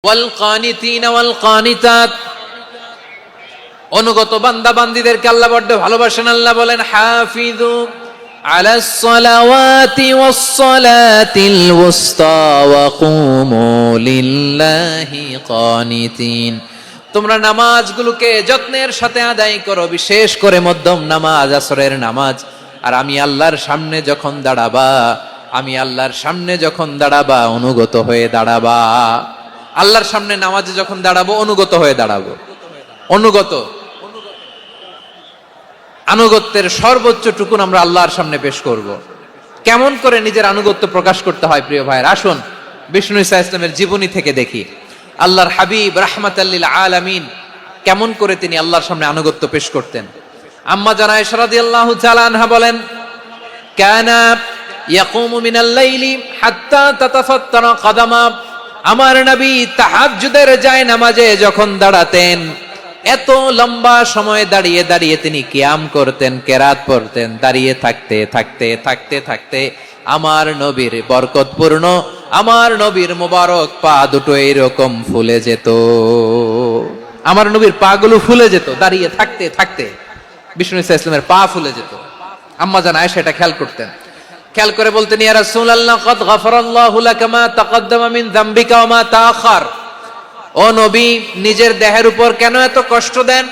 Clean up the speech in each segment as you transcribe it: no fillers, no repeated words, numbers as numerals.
ওয়াল কানিতিনা ওয়াল কানিতাত, অনুগত বান্দা বান্দীদেরকে আল্লাহ বড় ভালোবাসেন। আল্লাহ বলেন হাফিজু আলাস সালাওয়াতি ওয়াস সালাতিল ওয়ুসতা ওয়া কুমু লিল্লাহি কানিতিন, তোমরা নামাজগুলোকে যত্নের সাথে আদায় করো, বিশেষ করে মধ্যম নামাজ, আসরের নামাজ। আর আমি আল্লাহর সামনে যখন দাঁড়াবা অনুগত হয়ে দাঁড়াবা। আল্লাহর সামনে নামাজে যখন দাঁড়াবো অনুগত হয়ে দাঁড়াবো। আনুগত্যের সর্বোচ্চ টুকুন আমরা আল্লাহর সামনে পেশ করব। কেমন করে নিজের আনুগত্য প্রকাশ করতে হয় প্রিয় ভাইয়ের, আসুন বিষ্ণু ঈসা ইসলামের জীবনী থেকে দেখি। আল্লাহর হাবিব রাহমাতাল লিল আলামিন কেমন করে তিনি আল্লাহর সামনে আনুগত্য পেশ করতেন। আম্মা জানা আয়েশা রাদিয়াল্লাহু তাআলা আনহা বলেন, কানা ইয়াকুমু মিনাল লাইলি হাত্তা তাতাফাত্তারা কদামা, আমার নবী তাহাজ্জুদের যায় নামাজে যখন দাঁড়াতেন, এত লম্বা সময় দাঁড়িয়ে দাঁড়িয়ে তিনি কিয়াম করতেন, কেরাত পড়তেন। দাঁড়িয়ে থাকতে থাকতে থাকতে থাকতে আমার নবীর বরকতপূর্ণ, আমার নবীর মোবারক পা দুটো এরকম ফুলে যেত। আমার নবীর পা গুলো ফুলে যেত দাঁড়িয়ে থাকতে থাকতে, বিষ্ণু ঈসা ইসলামের পা ফুলে যেত। আম্মা জান আয়েশা এটা খেয়াল করতেন। খেয়াল করে বলতেন, ইয়া রাসূলুল্লাহ কদ গফারাল্লাহু লাকা মা তাকদ্দামা মিন যামবিকা ওয়া মা তাআখার। ও নবী, নিজের দেহের উপর কেন এত কষ্ট দেন?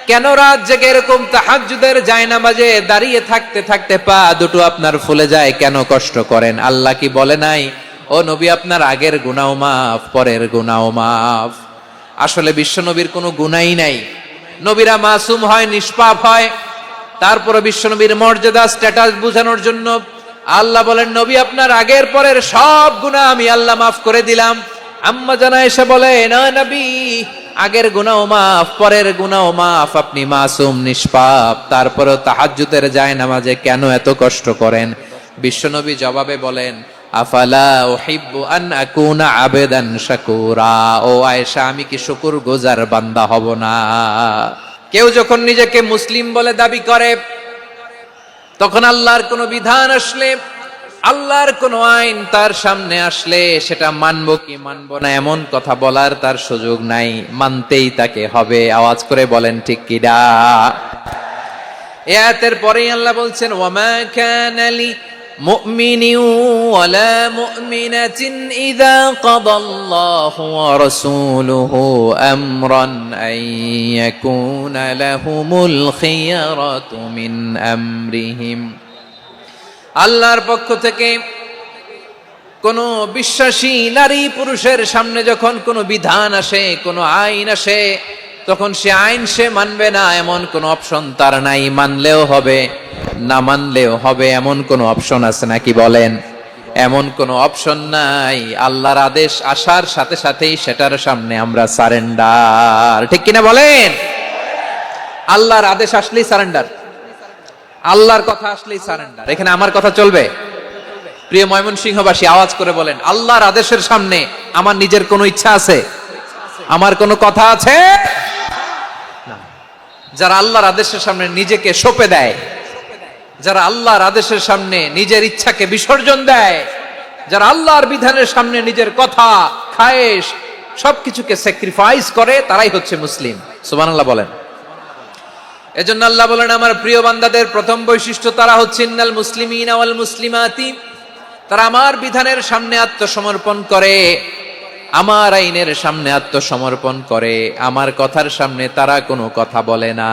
কেন রাত জেগে এরকম তাহাজ্জুদের জায়নামাজে দাঁড়িয়ে থাকতে থাকতে পা দুটো আপনার ফুলে যায়, কেন কষ্ট করেন? আল্লাহ কি বলে নাই, ও নবী আপনার আগের গুনাহ মাফ, পরের গুনাহ মাফ? আসলে বিশ্ব নবীর কোনো গুনাহই নাই। নবীরা মাসুম হয়, নিষ্পাপ হয়। তারপরে বিশ্ব নবীর মর্যাদা স্ট্যাটাস বোঝানোর জন্য আল্লাহ বলেন, নবী আপনার আগের পরের সব গুনাহ আমি আল্লাহ মাফ করে দিলাম। আম্মা জানা এসে বলে, না নবী, আগের গুনাহ মাফ, পরের গুনাহ মাফ, আপনি মাসুম নিষ্পাপ, তারপরেও তাহাজ্জুদের জায়নামাজে কেন এত কষ্ট করেন? বিশ্বনবী জবাবে বলেন, আফালা উহিব্বু আন আকুনা আবেদান শাকুরা। ও আয়েশা, আমি কি শুকরগুজার বান্দা হব না? কেউ যখন নিজেকে মুসলিম বলে দাবি করে, তখন আল্লাহর কোন বিধান আসলে, আল্লাহর কোন আইন তার সামনে আসলে সেটা মানবো কি মানবো না এমন কথা বলার তার সুযোগ নাই, মানতেই তাকে হবে। আওয়াজ করে বলেন ঠিক কিনা? এই আয়াতের পরেই আল্লাহ বলছেন, ওয়ামা কানা লি মুমিনিন ওয়ালা মুমিনাতিন ইযা কাদাল্লাহু ওয়া রাসূলুহু আমরান আন ইয়াকুনা লাহুমুল খিয়ারাতু মিন আমরিহিম। আল্লাহর পক্ষ থেকে কোন বিশ্বাসী নারী পুরুষের সামনে যখন কোনো বিধান আসে, কোনো আইন আসে, তখন সে আইন সে মানবে না এমন কোন অপশন তার নাই। মানলেও হবে, না মানলেও হবে, এমন কোন অপশন আছে নাকি বলেন? এমন কোন অপশন নাই। আল্লাহর আদেশ আসার সাথে সাথেই সেটার সামনে আমরা সারেন্ডার। ঠিক কিনা বলেন? আল্লাহর আদেশ আসলেই সারেন্ডার, আল্লাহর কথা আসলেই সারেন্ডার। এখানে আমার কথা চলবে? প্রিয় ময়মনসিংহবাসী, আওয়াজ করে বলেন, আল্লাহর আদেশের সামনে আমার নিজের কোনো ইচ্ছা আছে? আমার কোনো কথা আছে? না। যারা আল্লাহর আদেশের সামনে নিজেকে সঁপে দেয়, যারা আল্লাহর আদেশের সামনে নিজের ইচ্ছাকে বিসর্জন দেয়, যারা আল্লাহর বিধানের সামনে নিজের কথা, খায়েশ সবকিছুকে স্যাক্রিফাইস করে, তারাই হচ্ছে মুসলিম। সুবহানাল্লাহ বলেন। এজন্য আল্লাহ বলেন, আমার প্রিয় বান্দাদের প্রথম বৈশিষ্ট্য তারা হচ্ছে ইন্নাল মুসলিমিনা ওয়াল মুসলিমাতি, তারা আমার বিধানের সামনে আত্মসমর্পণ করে, আমার আইনের সামনে আত্মসমর্পণ করে, আমার কথার সামনে তারা কোনো কথা বলে না।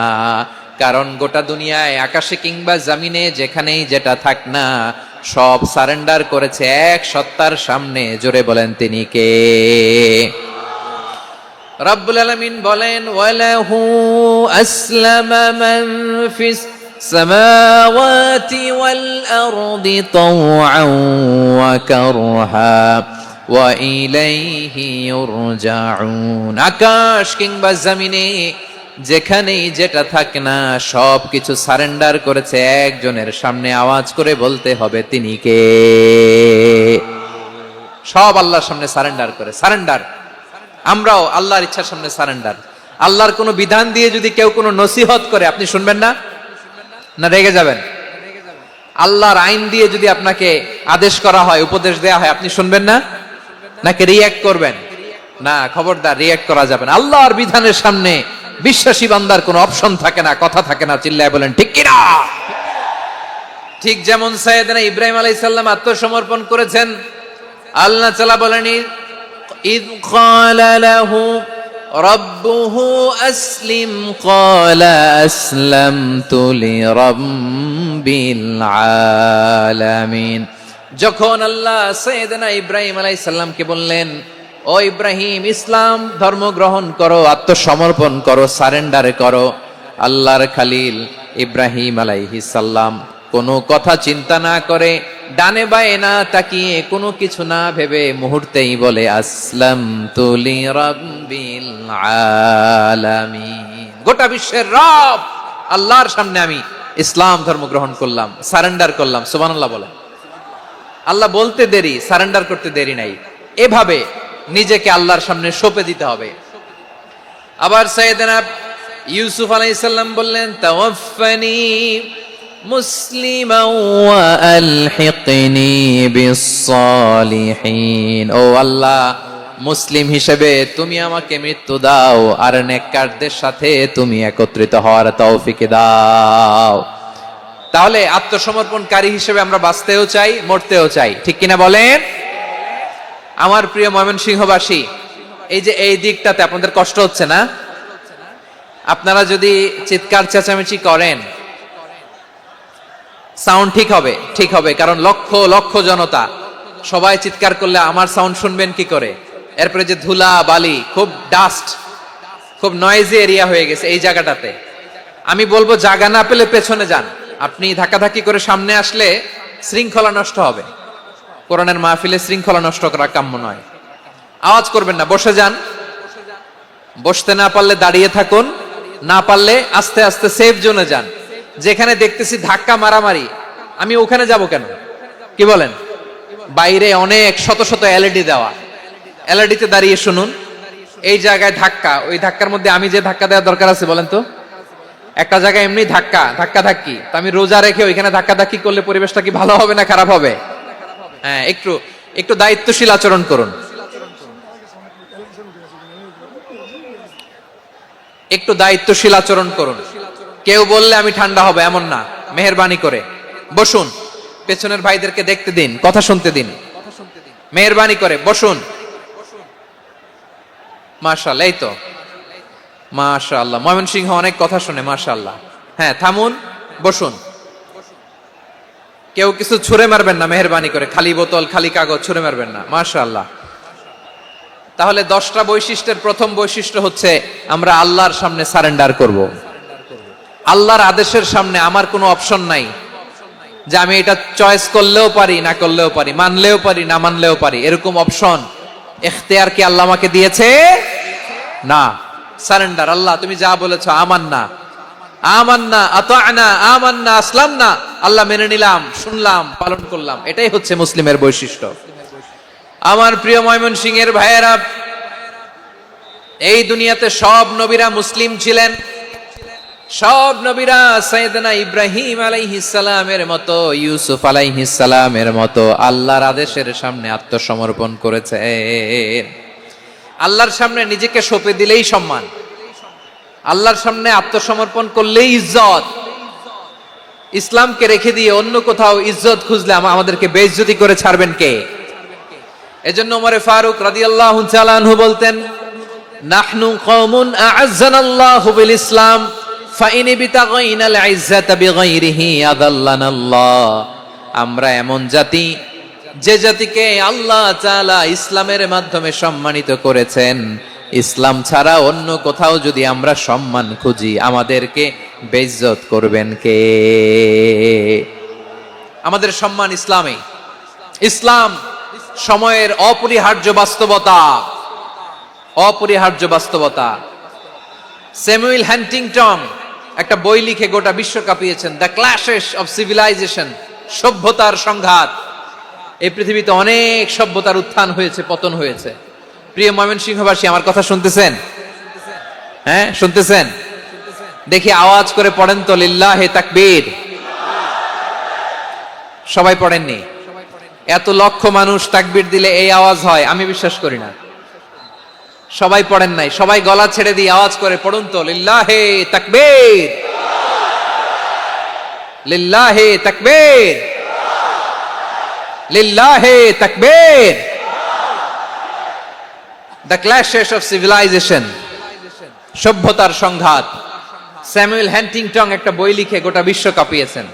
কারণ গোটা দুনিয়ায় আকাশে কিংবা জমিনে যেখানেই যেটা থাক না, সব সারেন্ডার করেছে এক সত্তার সামনে। জোরে বলেন, তিনি কে? রব্বুল আলামিন বলেন, ওয়ালাহু আসলামা মান ফিস সামাওয়াতি ওয়াল আরদি তাওআন ওয়া কারহা ওয়া ইলাইহি ইউরজাউন। আকাশ কিংবা জমিনে যেখানেই যেটা থাকে না, সব কিছু সারেন্ডার করেছে একজনের সামনে। আওয়াজ করে বলতে হবে, তিনি কে? সব আল্লাহর সামনে সারেন্ডার করে। সারেন্ডার। আমরাও আল্লাহর ইচ্ছার সামনে সারেন্ডার। আল্লাহর কোনো বিধান দিয়ে যদি কেউ কোনো নসিহত করে, আপনি শুনবেন না? না রেগে যাবেন? আল্লাহর আইন দিয়ে যদি আপনাকে আদেশ করা হয়, উপদেশ দেয়া হয়, আপনি শুনবেন না? নাকি রিঅ্যাক্ট করবেন? না, খবরদার, রিয়্যাক্ট করা যাবে না। আল্লাহর বিধানের সামনে বিশ্বাসী বান্দার কোনো অপশন থাকে না, কথা থাকে না। চিল্লায় বলেন ঠিক কিনা? ঠিক যেমন সাইয়েদনা ইব্রাহিম আলাইহিস সালাম আত্মসমর্পণ করেছেন। আল্লাহ তাআলা বলেন, ইয ক্বালা লাহু রাব্বুহু আসলিম ক্বালা আসলামতু লিরাব্বিল আলামিন। যখন আল্লাহ সাইয়েদনা ইব্রাহিম আলাইহিস সালামকে বললেন, ও ইব্রাহিম, ইসলাম ধর্ম গ্রহণ করো, আত্মসমর্পণ করো, সারেন্ডার করো, আল্লাহর খালিল ইব্রাহিম আলাইহিস সালাম কোনো কথা চিন্তা না করে, ডানে বায়ে না তাকিয়ে, কোনো কিছু না ভেবে মুহূর্তেই বলে আসলামতু লিরাব্বিল আলামিন। গোটা বিশ্বের রব আল্লাহর সামনে আমি ইসলাম ধর্ম গ্রহণ করলাম, সারেন্ডার করলাম। সুবহানাল্লাহ বলেন। আল্লাহ বলতে দেরি, সারেন্ডার করতে দেরি নাই। এভাবে নিজেকে আল্লাহর সামনে সঁপে দিতে হবে। আবার সাইয়েদনা ইউসুফ আলাইহিস সালাম বললেন, তাওয়াফফানি মুসলিমান ওয়া আলহিকনি বিস-সালিহিন। ও আল্লাহ, মুসলিম হিসেবে তুমি আমাকে মৃত্যু দাও, আর নেককারদের সাথে তুমি একত্রিত হওয়ার তৌফিক দাও। তাহলে আত্মসমর্পণকারী হিসেবে আমরা বাঁচতেও চাই, মরতেও চাই। ঠিক কিনা বলেন? আমার প্রিয় ময়মনসিংহবাসী, এই যে এই দিকটাতে আপনাদের কষ্ট হচ্ছে না? আপনারা যদি চিৎকার চেঁচামেচি করেন, সাউন্ড ঠিক হবে, ঠিক হবে, কারণ লক্ষ লক্ষ জনতা, সবাই চিৎকার করলে আমার সাউন্ড শুনবেন কি করে? এরপরে যে ধুলা বালি, খুব ডাস্ট, খুব নয়েজি এরিয়া হয়ে গেছে এই জায়গাটাতে। আমি বলবো জায়গা না পেলে পেছনে যান। আপনি ধাক্কাধাক্কি করে সামনে আসলে শৃঙ্খলা নষ্ট হবে। কোরআনের মাহফিলে শৃঙ্খলা নষ্ট করা কাম্য নয়। আওয়াজ করবেন না, বসে যান। বসতে না পারলে দাঁড়িয়ে থাকুন, না পারলে আস্তে আস্তে সেফ জোনে যান। যেখানে দেখতেছি ধাক্কা মারামারি, আমি ওখানে যাব কেন? কি বলেন? বাইরে অনেক শত শত এলইডি দেওয়া, এলইডিতে দাঁড়িয়ে শুনুন। এই জায়গায় ধাক্কা, ওই ধাক্কার মধ্যে আমি যে ধাক্কা দেওয়ার দরকার আছে বলেন তো? একটা জায়গায় এমনি ধাক্কা ধাক্কি, তো আমি রোজা রেখে ওইখানে ধাক্কা ধাক্কি করলে পরিবেশটা কি ভালো হবে না খারাপ হবে? হ্যাঁ, একটু একটু দায়িত্বশীল আচরণ করুন, একটু দায়িত্বশীল আচরণ করুন। কেউ বললে আমি ঠান্ডা হবে এমন না, মেহেরবানি করে বসুন। পেছনের ভাইদেরকে দেখতে দিন, কথা শুনতে দিন, মেহেরবানি করে বসুন। মাশাআল্লাহ, এই তো মাশাআল্লাহ, ময়মনসিংহ অনেক কথা শুনে, মাশাআল্লাহ। হ্যাঁ, থামুন, বসুন। কেউ কিছু ছুঁড়ে মারবেন না, মেহেরবানি করে, খালি বোতল, খালি কাগজ ছুঁড়ে মারবেন না। মাশাআল্লাহ। তাহলে 10টা বৈশিষ্ট্যের প্রথম বৈশিষ্ট্য হচ্ছে আমরা আল্লাহর সামনে সারেন্ডার করব। আল্লাহর আদেশের সামনে আমার কোনো অপশন নাই যে আমি এটা চয়েস করলেও পারি, না করলেও পারি, মানলেও পারি, না মানলেও পারি, এরকম অপশন ইখতিয়ার কি আল্লাহ আমাকে দিয়েছে? না। সারেন্ডার। আল্লাহ তুমি যা বলেছো, আমান্না আমান্না আতা'না আমান্না আসলামনা, আল্লাহ মেনে নিলাম, শুনলাম, পালন করলাম। এটাই হচ্ছে মুসলিমের বৈশিষ্ট্য। আমার প্রিয় ময়মনসিংহের ভাইয়েরা, এই দুনিয়াতে সব নবীরা মুসলিম ছিলেন। সব নবীরা সাইয়েদনা ইব্রাহিম আলাইহিস সালামের মতো, ইউসুফ আলাইহিস সালামের মতো আল্লাহর আদেশের সামনে আত্মসমর্পণ করেছে। আল্লাহর সামনে নিজেকে সঁপে দিলেই সম্মান, আল্লাহর সামনে আত্মসমর্পণ করলেই ইজ্জত। ইসলামকে রেখে দিয়ে অন্য কোথাও ইজ্জত খুঁজলে আমাদেরকে বেইজ্জতি করে ছাড়বেন কে? এজন্য ওমর ফারুক রাদিয়াল্লাহু তাআলা আনহু বলতেন, নাহনু কওমুন আ'আজ্জানাল্লাহু বিল ইসলাম ফাইন বিতাগাইনাল ইজ্জাতা বিগাইরিহি আদাল্লানাল্লাহ। আমরা এমন জাতি, যে জাতিকে আল্লাহ তাআলা ইসলামের মাধ্যমে সম্মানিত করেছেন। ইসলাম ছাড়া অন্য কোথাও যদি আমরা সম্মান খুঁজি, আমাদেরকে বেইজ্জত করবেন কে? আমাদের সম্মান ইসলামে। ইসলাম সময়ের অপরিহার্য বাস্তবতা, অপরিহার্য বাস্তবতা। স্যামুয়েল হ্যান্টিংটন একটা বই লিখে গোটা বিশ্ব কাঁপিয়েছেন, দ্য ক্ল্যাশেস অফ সিভিলাইজেশন, সভ্যতার সংঘাত। এই পৃথিবীতে অনেক সভ্যতার উত্থান হয়েছে, পতন হয়েছে। প্রিয় ময়মনসিংহবাসী, আমার কথা শুনতেছেন? হ্যাঁ, শুনতেছেন? দেখি আওয়াজ করে পড়েন তো, লিল্লাহে তাকবীর। সবাই পড়েননি? এত লক্ষ মানুষ তাকবীর দিলে এই আওয়াজ হয়? আমি বিশ্বাস করি না। সবাই পড়েন নাই, সবাই গলা ছেড়ে দিয়ে আওয়াজ করে পড়ুন তো, লিল্লাহে তাকবীর, লিল্লাহে তাকবীর, লিল্লাহে তাকবীর। দ্য ক্ল্যাশেস অফ সিভিলাইজেশন, সভ্যতার সংঘাত। স্যামুয়েল হ্যান্টিংটন একটা বই লিখে গোটা বিশ্ব কাঁপিয়েছেন।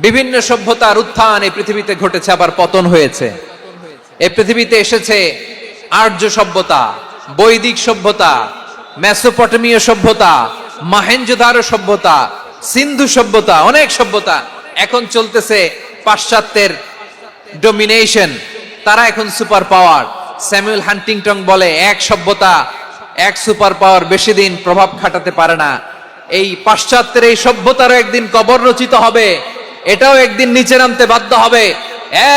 বিভিন্ন সভ্যতার উত্থান এই পৃথিবীতে ঘটেছে, আবার পতন হয়েছে। এই পৃথিবীতে এসেছে আর্য সভ্যতা, বৈদিক সভ্যতা, মেসোপটেমীয় সভ্যতা, মহেঞ্জোদারো সভ্যতা, সিন্ধু সভ্যতা, অনেক সভ্যতা। এখন চলতেছে পাশ্চাত্যের ডোমিনেশন, তারা এখন সুপার পাওয়ার। স্যামুয়েল হান্টিংটন বলে এক সভ্যতা, এক সুপার পাওয়ার বেশি দিন প্রভাব খাটাতে পারে না। এই পাশ্চাত্যের এই সভ্যতারও একদিন কবর রচিত হবে, এটাও একদিন নিচে নামতে বাধ্য হবে।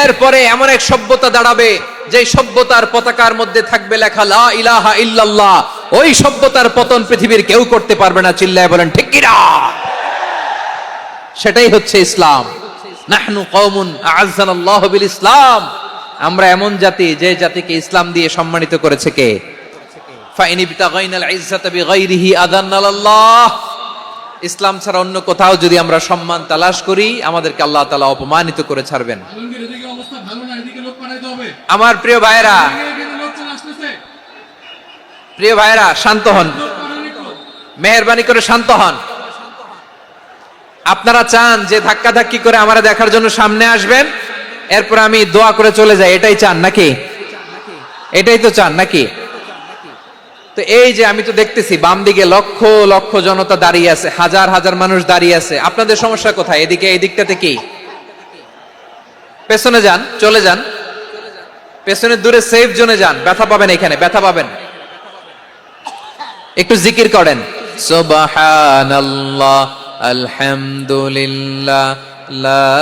এরপরে এমন এক সভ্যতা দাঁড়াবে যে সভ্যতার পতাকার মধ্যে থাকবে লেখা লা ইলাহা ইল্লাল্লাহ। ওই সভ্যতার পতন পৃথিবীর কেউ করতে পারবে না, চিল্লায় বলেন ঠিক কিনা? সেটাই হচ্ছে ইসলাম। নাহনু কওমুন আ'আজ্জানাল্লাহু বিল ইসলাম, আমরা এমন জাতি যে জাতিকে ইসলাম দিয়ে সম্মানিত করেছে কে? ফাইন ইবতাগাইনাল ইজ্জাতা বিগাইরিহি আযান্নাল্লাহ, ইসলাম ছাড়া অন্য কোথাও যদি আমরা সম্মান তালাশ করি, আমাদেরকে আল্লাহ তাআলা অপমানিত করে ছাড়বেন। আমার প্রিয় ভাইরা, প্রিয় ভাইরা শান্ত হন, মেহেরবানি করে শান্ত হন। আপনারা চান যে ধাক্কা ধাক্কি করে আমারা দেখার জন্য সামনে আসবেন, এরপর আমি দোয়া করে চলে যাই, এটাই চান নাকি? এটাই তো চান নাকি? তো এই যে আমি তো দেখতেছি বাম দিকে লক্ষ লক্ষ জনতা দাঁড়িয়ে আছে, হাজার হাজার মানুষ দাঁড়িয়ে আছে। আপনাদের সমস্যা কোথায়? এদিকে, এই দিকটাতে কি? পেছনে যান, চলে যান, পেছনে দূরে সেফ জোনে যান। ব্যথা পাবেন, এখানে ব্যথা পাবেন। একটু জিকির করেন, সুবহানাল্লাহ, আলহামদুলিল্লাহ, লা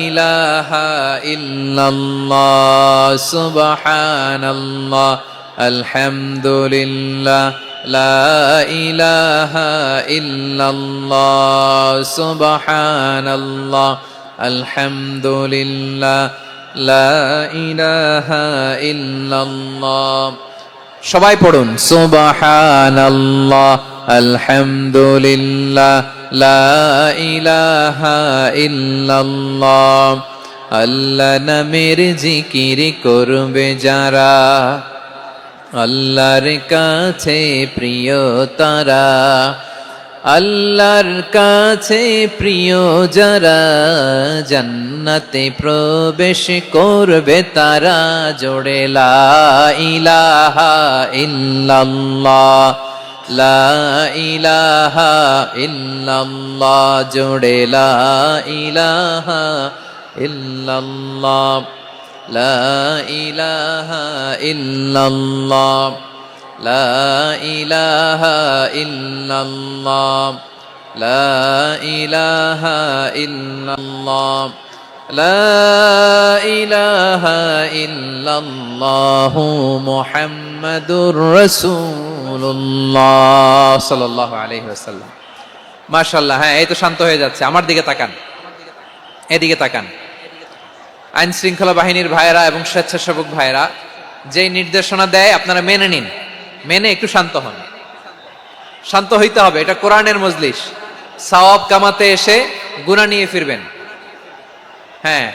ইলাহা ইল্লাল্লাহ, সুবহানাল্লাহ, আলহামদুলিল্লাহ, লা ইলাহা ইল্লাল্লাহ, সুবহানাল্লাহ, আলহামদুলিল্লাহ, লা ইলাহা ইল্লাল্লাহ। সবাই পড়ুন, সুবহানাল্লাহ, আলহামদুলিল্লাহ, লা ইলাহা ইল্লাল্লাহ। আল্লাহ নামের জিকির করবে যারা, আল্লাহর কাছে প্রিয় তারা, আল্লাহর কাছে প্রিয় যারা, জান্নাতে প্রবেশ করবে তারা। জোড়ে লা ইলাহা ইল্লাল্লাহ, লা ইলাহা ইল্লাল্লাহ, জোড়ে লা ইলাহা ইল্লাল্লাহ, লা ইলাহা ইল্লাল্লাহ, লা ইলাহা ইল্লাল্লাহ, লা ইলাহা ইল্লাল্লাহ, লা ইলাহা ইল্লাল্লাহ, মুহাম্মাদুর রাসূলুল্লাহ সাল্লাল্লাহু আলাইহি ওয়াসাল্লাম। মাশাআল্লাহ। হ্যাঁ, এই তো শান্ত হয়ে যাচ্ছে। আমার দিকে তাকান, এদিকে তাকান। আইন শৃঙ্খলা বাহিনীর ভাইয়েরা এবং স্বেচ্ছাসেবক ভাইয়েরা যেই নির্দেশনা দেয় আপনারা মেনে নিন, মেনে একটু শান্ত হন। শান্ত হইতে হবে, এটা কোরআনের মজলিস। সওয়াব কামাতে এসে গুনাহ নিয়ে ফিরবেন। হ্যাঁ,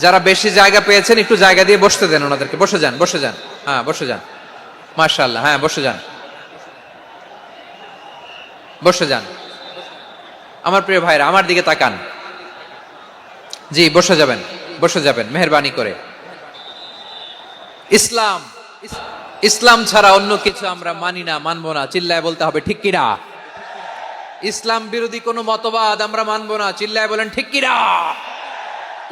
যারা বেশি জায়গা পেয়েছেন একটু জায়গা দিয়ে বসতে দেন ওনাদেরকে। বসে যান, বসে যান। হ্যাঁ, বসে যান। মাশাআল্লাহ। হ্যাঁ, বসে যান, বসে যান। আমার প্রিয় ভাইরা, আমার দিকে তাকান। জি, বসে যাবেন, বসে যাবেন মেহেরবানি করে। ইসলাম, ইসলাম ছাড়া অন্য কিছু আমরা মানি না, মানবো না। চিল্লায় বলতে হবে ঠিক কিনা? ইসলাম বিরোধী কোনো মতবাদ আমরা মানবো না। চিল্লায় বলেন ঠিক কিনা?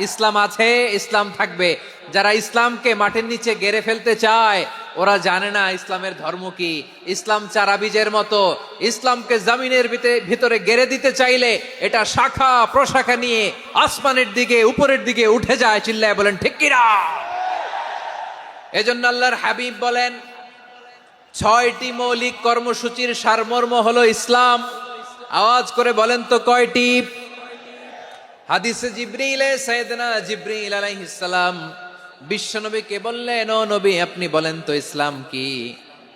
ইসলাম আছে, ইসলাম থাকবে। যারা ইসলামকে মাটির নিচে গেড়ে ফেলতে চায়, ওরা জানে না ইসলামের ধর্ম কি। ইসলাম চারা বীজের মতো, ইসলামকে জমিনের ভিতরে গেড়ে দিতে চাইলে এটা শাখা প্রশাখা নিয়ে আসমানের দিকে, উপরের দিকে উঠে যায়। চিল্লায় বলেন ঠিক কিনা? এজন্য আল্লাহর হাবিব বলেন, 6টি মৌলিক কর্মসূচির সারমর্ম হলো ইসলাম। আওয়াজ করে বলেন তো কয়টি? হাদিসে জিবরিলে সাইয়েদনা জিবরিল আলাইহিস সালাম বিশ্বনবীকে বললেন, ও নবী আপনি বলেন তো ইসলাম কি?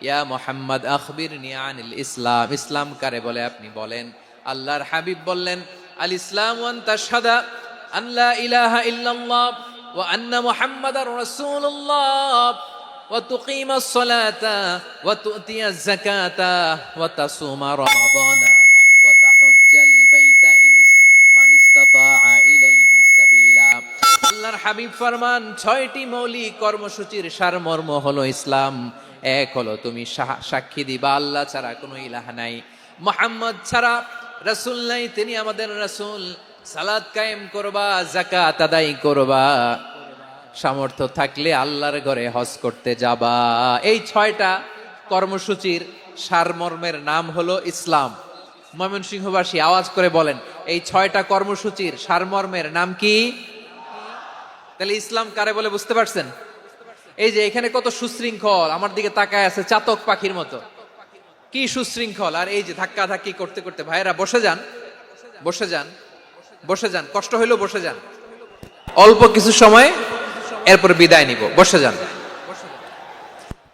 ইয়া মুহাম্মদ আখবিরনি আনিল ইসলাম, ইসলাম কারে বলে আপনি বলেন। আল্লাহর হাবিব বললেন, আল ইসলামু আন তাশহাদা আন লা ইলাহা ইল্লাল্লাহ ওয়া আন্না মুহাম্মাদার রাসূলুল্লাহ ওয়া তুকিমাস সালাতা ওয়া তুতিয়াজ যাকাতা ওয়া তাসুমা রমাদানা ওয়া তাহুজ্জাল বাইতা মান ইসতাতাআ ইলাইহি সাবিলা। আল্লাহর হাবিব ফরমান, 6টি মৌলিক কর্মসূচির সারমর্ম হলো ইসলাম। এক হলো তুমি সাক্ষী দিবা আল্লাহ ছাড়া কোনো ইলাহ নাই, মুহাম্মদ ছাড়া রাসূল নাই, তিনি আমাদের রাসূল। সালাত কায়েম করবা, যাকাত আদায় করবা, সামর্থ্য থাকলে আল্লাহর ঘরে হজ করতে যাবা। এই 6টা কর্মসূচির সারমর্মের নাম হলো ইসলাম। ময়মনসিংহবাসী আওয়াজ করে বলেন, এই 6টা কর্মসূচির সারমর্মের নাম কি? তাহলে ইসলাম কারে বলে বুঝতে পারছেন? এই যে এখানে কত সুশৃঙ্খল, আমার দিকে তাকায় আছে চাতক পাখির মতো, কি সুশৃঙ্খল। আর এই যে ধাক্কা ধাক্কি করতে করতে, ভাইরা বসে যান, বসে যান, বসে যান, কষ্ট হইলেও বসে যান, অল্প কিছু সময় এরপর বিদায় নিব, বসে যান।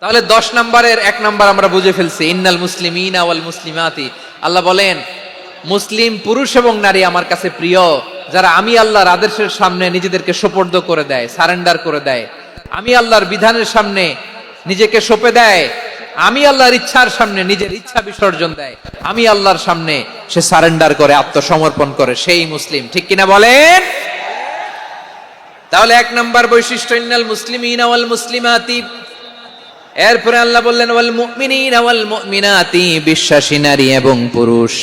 তাহলে 10 নম্বরের 1 নম্বর আমরা বুঝে ফেলছি, ইন্নাল মুসলিমিনা ওয়াল মুসলিমাতি। আল্লাহ বলেন, মুসলিম পুরুষ এবং নারী আমার কাছে প্রিয়, যারা আমি আল্লাহর আদেশের সামনে নিজেদেরকে সোপর্দ করে দেয়, সারেন্ডার করে দেয়, আমি আল্লাহর বিধানের সামনে নিজেকে সঁপে দেয়, আমি আল্লাহর ইচ্ছার সামনে নিজের ইচ্ছা বিসর্জন দেয়, আমি আল্লাহর সামনে সে সারেন্ডার করে, আত্মসমর্পণ করে, সেই মুসলিম। ঠিক কিনা বলেন? তাহলে 1 নম্বর বৈশিষ্ট্য ইন্নাল মুসলিমিনা ওয়াল মুসলিমাতি। এরপরে আল্লাহ বললেন ওয়াল মুমিনিনা ওয়াল মুমিনাতি, বিশ্বাসী নারী এবং পুরুষ,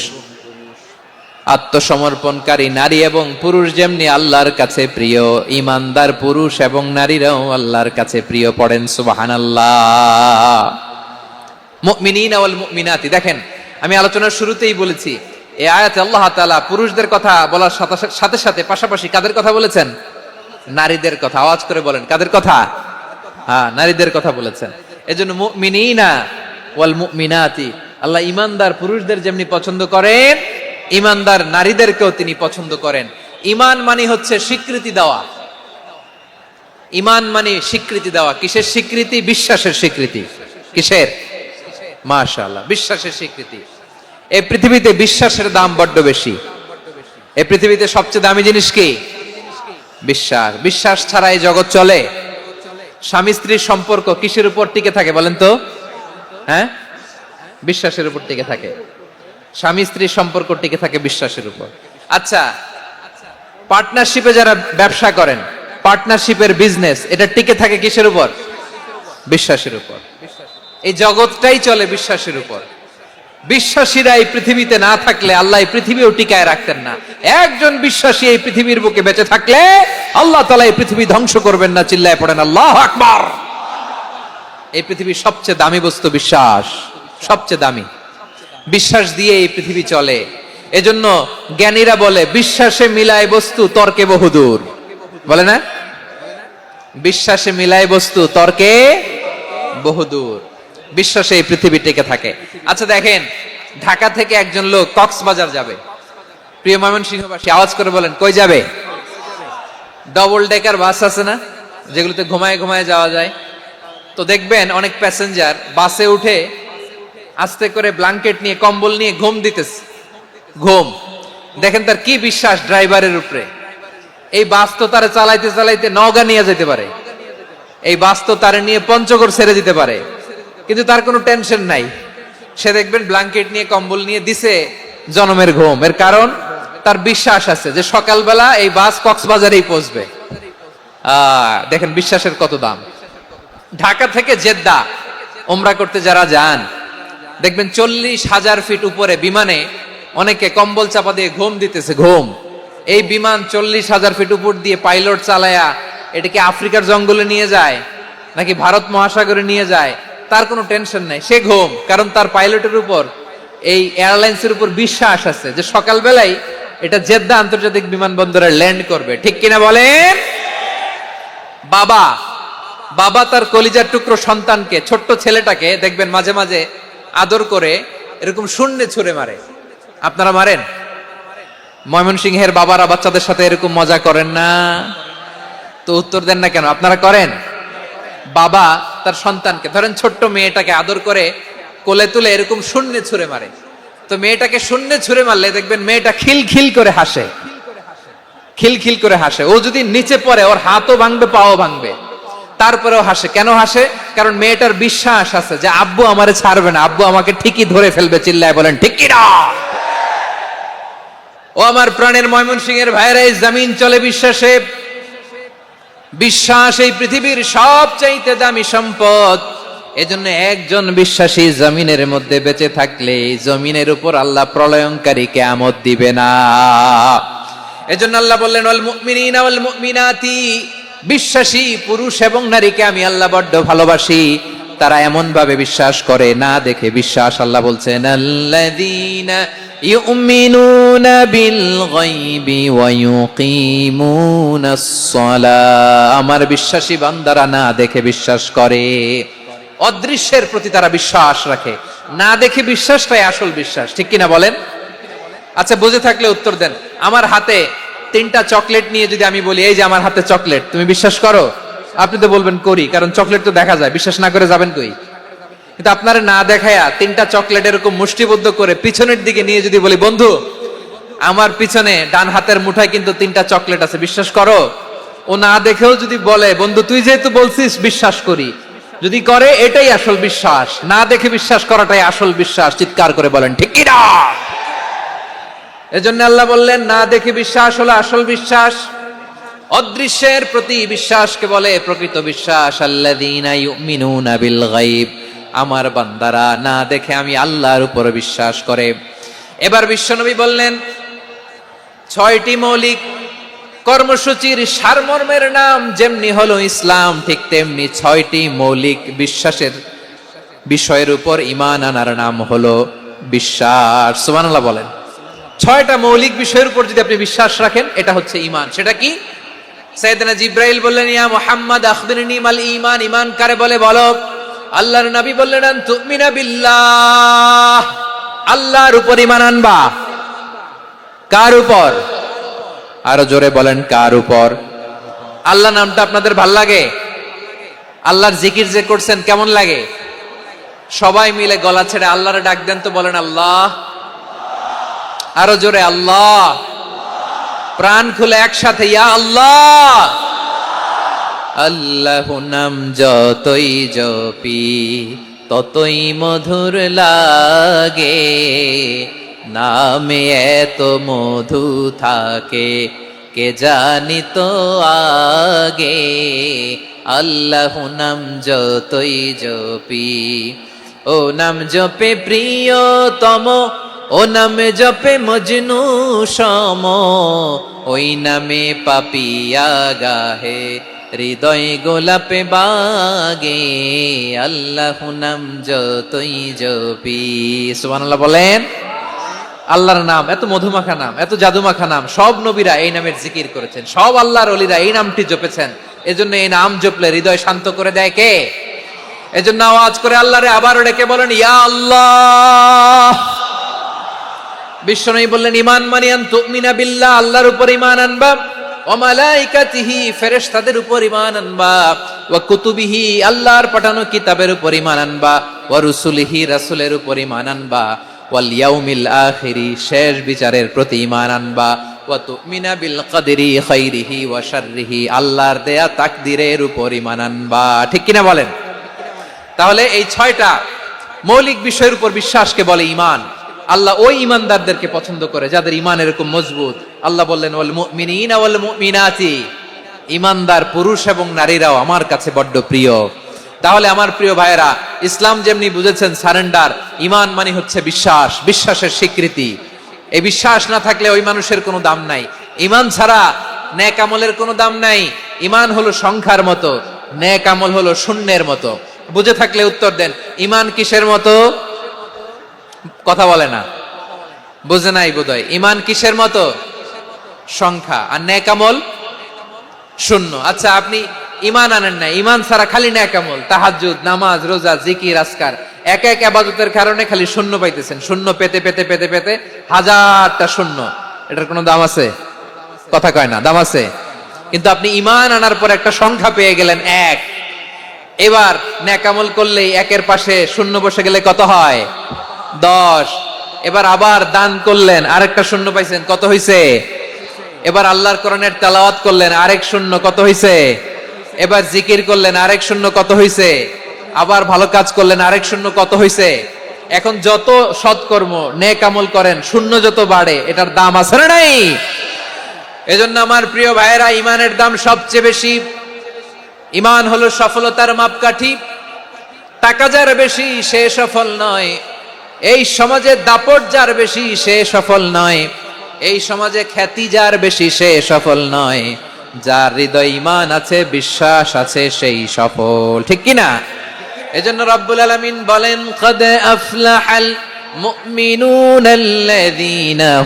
আত্মসমর্পণকারী নারী এবং পুরুষ যেমনি আল্লাহর কাছে প্রিয়, ইমানদার পুরুষ এবং নারীরাও আল্লাহর কাছে প্রিয়। পড়েন সুবহানাল্লাহ। মুমিনিনা ওয়াল মুমিনাতি। দেখেন, আমি আলোচনার শুরুতেই বলেছি, এই আয়াতে আল্লাহ তাআলা পুরুষদের কথা বলার সাথে সাথে পাশাপাশি কাদের কথা বলেছেন? নারীদের কথা। আওয়াজ করে বলেন, কাদের কথা? হ্যাঁ, নারীদের কথা বলেছেন। এজন্য মুমিনিনা ওয়াল মুমিনাতি, আল্লাহ ইমানদার পুরুষদের যেমনি পছন্দ করেন, ইমানদার নারীদেরকেও তিনি পছন্দ করেন। ঈমান মানে হচ্ছে স্বীকৃতি দেওয়া। ঈমান মানে স্বীকৃতি দেওয়া। কিসের স্বীকৃতি? বিশ্বাসের স্বীকৃতি। কিসের? মাশাআল্লাহ, বিশ্বাসের স্বীকৃতি। এই পৃথিবীতে বিশ্বাসের দাম বড্ড বেশি। এই পৃথিবীতে সবচেয়ে দামি জিনিস কি? বিশ্বাস। বিশ্বাস ছাড়া এই জগৎ চলে? স্বামী স্ত্রীর সম্পর্ক কিসের উপর টিকে থাকে বলেন তো? হ্যাঁ, বিশ্বাসের উপর টিকে থাকে। স্বামী স্ত্রীর সম্পর্ক টিকে থাকে বিশ্বাসের উপর। আচ্ছা, পার্টনারশিপে যারা ব্যবসা করেন, পার্টনারশিপের বিজনেস, এটা টিকে থাকে কিসের উপর? বিশ্বাসের উপর। এই জগৎটাই চলে বিশ্বাসের উপর। বিশ্বাসীরা এই পৃথিবীতে না থাকলে আল্লাহ এই পৃথিবীও টিকায় রাখতেন না। একজন বিশ্বাসী এই পৃথিবীর বুকে বেঁচে থাকলে আল্লাহ তাআলা এই পৃথিবী ধ্বংস করবেন না। চিল্লায় পড়েন আল্লাহু আকবার। এই পৃথিবীর সবচেয়ে দামি বস্তু বিশ্বাস, সবচেয়ে দামি। বিশ্বাস দিয়ে এই পৃথিবী চলে। এজন্য জ্ঞানীরা বলে, বিশ্বাসে মিলায় বস্তু, তর্কে বহুদূর। বলে না? বিশ্বাসে মিলায় বস্তু, তর্কে বহুদূর। বিশ্বাসে এই পৃথিবী টিকে থাকে। আচ্ছা দেখেন, ঢাকা থেকে একজন লোক কক্সবাজার যাবে। প্রিয় ময়মনসিংহবাসী আওয়াজ করে বলেন, কই যাবে? ডবল ডেকার বাস আছে না, যেগুলোতে ঘুমায় ঘুমায় যাওয়া যায়। তো দেখবেন অনেক প্যাসেঞ্জার বাসে উঠে আস্তে করে ব্ল্যাঙ্কেট নিয়ে, কম্বল নিয়ে ঘুম দিতেছে। ঘুম দেখেন তার কি বিশ্বাস ড্রাইভারের উপরে। এই বাস তো তারা চালাইতে চালাইতে নওগাঁ নিয়ে যেতে পারে, এই বাস তো তারা নিয়ে পঞ্চগড় ছেড়ে দিতে পারে, কিন্তু তার কোনো টেনশন নাই। সে দেখবেন ব্ল্যাঙ্কেট নিয়ে, কম্বল নিয়ে দিছে জনমের ঘুম। এর কারণ তার বিশ্বাস আছে যে সকালবেলা এই বাস কক্সবাজারেই পৌঁছবে। দেখেন বিশ্বাসের কত দাম। ঢাকা থেকে জেদ্দা ওমরা করতে যারা যান, দেখবেন 40,000 ফিট উপরে বিমানে অনেকে কম্বল চাপা দিয়ে ঘুম দিতেছে। ঘুম। এই বিমান 40,000 ফিট উপর দিয়ে পাইলট চালায়া এটাকে আফ্রিকার জঙ্গলে নিয়ে যায় নাকি ভারত মহাসাগরে নিয়ে যায়, তার কোনো টেনশন নাই। সে ঘুম, কারণ তার পাইলটের উপর, এই এয়ারলাইন্সের উপর বিশ্বাস আছে যে সকালবেলায় এটা জেদ্দা আন্তর্জাতিক বিমানবন্দরে ল্যান্ড করবে। ঠিক কিনা বলেন? বাবা বাবা তার কলিজার টুকরো সন্তানকে, ছোট্ট ছেলেটাকে দেখবেন মাঝে মাঝে আদর করে এরকম শূন্যে ছুঁড়ে মারে। আপনারা মারেন? ময়মনসিংহের বাবারা বাচ্চাদের সাথে এরকম মজা করেন না? তো উত্তর দেন না কেন? আপনারা করেন? বাবা তার সন্তানকে, ধরেন ছোট্ট মেয়েটাকে আদর করে কোলে তুলে এরকম শূন্যে ছুঁড়ে মারে, তো মেয়েটাকে শূন্যে ছুঁড়ে মারলে দেখবেন মেয়েটা খিলখিল করে হাসে, খিলখিল করে হাসে। ও যদি নিচে পড়ে ওর হাতও ভাঙবে, পাও ভাঙবে, তারপরেও হাসে। কেন হাসে? কারণ মেয়েটার বিশ্বাস আছে যে আব্বু আমারে ছাড়বে না, আব্বু আমাকে ঠিকই ধরে ফেলবে। চিল্লায় বলেন ঠিক কি না? ও আমার প্রাণের ময়মনসিংহের ভাইরা, এই জমিন চলে বিশ্বাসে। বিশ্বাস এই পৃথিবীর সবচাইতে দামি সম্পদ। এজন্য একজন বিশ্বাসী জমিনের মধ্যে বেঁচে থাকলে জমিনের উপর আল্লাহ প্রলয়ঙ্কারী কিয়ামত দিবে না। এজন্য আল্লাহ বললেন ওয়াল মুমিনিনা ওয়াল মুমিনাতি, বিশ্বাসী পুরুষ এবং নারীকে আমি আল্লাহ বড্ড ভালোবাসি। তারা এমন ভাবে বিশ্বাস করে, না দেখে বিশ্বাস। আল্লাহ বলছেন আল্লাযীনা ইউমিনুনা বিল গায়বি ওয়া ইউকিমুনাস সালাহ, আমার বিশ্বাসী বান্দারা না দেখে বিশ্বাস করে। অদৃশ্যের প্রতি তারা বিশ্বাস রাখে, না দেখে বিশ্বাসটাই আসল বিশ্বাস। ঠিক কিনা বলেন? আচ্ছা, বুঝে থাকলে উত্তর দেন। আমার হাতে 3টা চকলেট নিয়ে যদি আমি বলি এই যে আমার হাতে চকলেট, তুমি বিশ্বাস করো? আপনি তো বলবেন করি, কারণ চকলেট তো দেখা যায়। বিশ্বাস না করে যাবেন কই? কিন্তু আপনারা না দেখায়া 3টা চকলেট এরকম মুষ্টিবদ্ধ করে পিছনের দিকে নিয়ে যদি বলি বন্ধু আমার পিছনে ডান হাতের মুঠায় কিন্তু 3টা চকলেট আছে, বিশ্বাস করো? ও না দেখেও যদি বলে বন্ধু তুই যেহেতু বলছিস বিশ্বাস করি, যদি করে এটাই আসল বিশ্বাস। না দেখে বিশ্বাস করাটাই আসল বিশ্বাস। চিৎকার করে বলেন ঠিক কি না? এজন্য আল্লাহ বললেন না দেখে বিশ্বাস হলো আসল বিশ্বাস। অদৃশ্যের প্রতি বিশ্বাসকে বলে প্রকৃত বিশ্বাস। আল্লাযীনা ইউমিনুনা বিল গায়ব, আমার বান্দারা না দেখে আমি আল্লাহর উপর বিশ্বাস করে। এবার বিশ্বনবী বললেন 6টি মৌলিক কর্মসূচির সারমর্মের নাম যেমনি হলো ইসলাম, ঠিক তেমনি 6টি মৌলিক বিশ্বাসের বিষয়ের উপর ঈমান আনার নাম হলো বিশ্বাস। সুবহানাল্লাহ বলেন। 6টা মৌলিক বিষয়ের উপর যদি আপনি বিশ্বাস রাখেন এটা হচ্ছে ঈমান। সেটা কি? সাইয়েদনা জিবরাইল বললেন ইয়া মুহাম্মদ আখবিরনি মাল ঈমান, ঈমান কারে বলে বলো। আল্লাহর নবী বললেন আন তুমিনা বিল্লাহ, আল্লাহর উপর ঈমান আনবা। কার উপর? আরো জোরে বলেন কার উপর? আল্লাহ নামটা আপনাদের ভাল লাগে? আল্লাহর জিকির যে করছেন কেমন লাগে? সবাই মিলে গলা ছেড়ে আল্লাহরে ডাক দেন তো, বলেন আল্লাহ। আরো জোরে আল্লাহ। প্রাণ খুলে একসাথে ইয়া আল্লাহ। আল্লাহু নাম যতই জপি ততই মধুর লাগে, নামে এত মধু থাকে কে জানি তো আগে। আল্লাহু নাম যতই জপি, ও নাম জপে প্রিয়তম, ও নামে জপে মজনু সম, ওই নামে পাপিয়া গাহে হৃদয় গোলাপে বাগে। আল্লাহু নাম যতই জপি। সুবহানাল্লাহ বলেন। আল্লাহর নাম এত মধুমাখা নাম, এত জাদুমাখা নাম। সব নবীরা এই নামের জিকির করেছেন, সব আল্লাহর ওলিরা এই নামটি জপেছেন। এজন্য এই নাম জপলে হৃদয় শান্ত করে দেয় কে? এজন্য আওয়াজ করে আল্লাহরে আবারও ডেকে বলেন ইয়া আল্লাহ। বিশ্বনবী বললেন ঈমান মানে আন তুমিনা বিল্লাহ, আল্লাহর উপর ঈমান আনবা, ওয়া মালাইকাতিহি, ফেরেশতাদের উপর ঈমান আনবা, ওয়া কুতুবিহি, আল্লাহর পাঠানো কিতাবের উপর ঈমান আনবা, ওয়া রুসুলিহি, রাসূলের উপর ঈমান আনবা, ওয়াল ইয়াউমিল আখিরি, শেষ বিচারের প্রতি ঈমান আনবা, ওয়া তুমিনা বিল কদরি খাইরিহি ওয়া শাররিহি, আল্লাহর দেয়া তাকদীরের উপর ঈমান আনবা। ঠিক কিনা বলেন? তাহলে এই 6টা মৌলিক বিষয়ের উপর বিশ্বাসকে বলে ঈমান। আল্লাহ ওই ঈমানদারদেরকে পছন্দ করে যাদের ঈমান এরকম মজবুত। আল্লাহ বললেন ওয়াল মুমিনিনা ওয়াল মুমিনাতি, ঈমানদার পুরুষ এবং নারীরাও আমার কাছে বড্ড প্রিয়। তাহলে আমার প্রিয় ভাইয়েরা, ইসলাম যেমনি বুঝেছেন সারেন্ডার, ঈমান মানে হচ্ছে বিশ্বাস, বিশ্বাসের স্বীকৃতি। এই বিশ্বাস না থাকলে ওই মানুষের কোনো দাম নাই। ঈমান ছাড়া নেক আমলের কোনো দাম নাই। ঈমান হলো সংখ্যার মতো, নেক আমল হলো শূন্যের মতো। বুঝে থাকলে উত্তর দেন। ঈমান কিসের মতো? কথা বলে না, বুঝে নাই বোধহয়। ঈমান কিসের মতো? সংখ্যা। আর নেক আমল শূন্য। আচ্ছা, আপনি ঈমান আনেন না, ঈমান ছাড়া খালি নেক আমল, তাহাজ্জুদ, নামাজ, রোজা, জিকির, আজকার, এক এক ইবাদতের কারণে খালি শূন্য পাইতেছেন। শূন্য পেতে পেতে পেতে পেতে হাজারটা শূন্য। এটার কোনো দাম আছে? কথা কয় না, দাম আছে? কিন্তু আপনি ঈমান আনার পর একটা সংখ্যা পেয়ে গেলেন 1। এবার নেক আমল করলেই একের পাশে শূন্য বসে গেলে কত হয়? 10। এবার আবার দান করলেন, আরেকটা শূন্য পাইছেন, কত হইছে? এবার আল্লাহর কোরআনের তেলাওয়াত করলেন, আরেক শূন্য, কত হইছে? এবার জিকির করলেন, আরেক শূন্য, কত হইছে? আবার ভালো কাজ করলেন, আরেক শূন্য, কত হইছে? এখন যত সৎকর্ম নেক আমল করেন, শূন্য যত বাড়ে, এটার দাম আছে না নাই? এজন্য আমার প্রিয় ভাইয়েরা, ইমানের দাম সবচেয়ে বেশি। ইমান হলো সফলতার মাপকাঠি। টাকা যার বেশি সে সফল নয়, এই সমাজে দাপট যার বেশি সে সফল নয়, এই সমাজে খ্যাতি যার বেশি সে সফল নয়, যার হৃদয় ঈমান আছে, বিশ্বাস আছে, সেই সফল। ঠিক কি না? এজন্য রব্বুল আলামিন বলেন, ক্বাদ আফলাহাল মুমিনুনাল্লাযীনা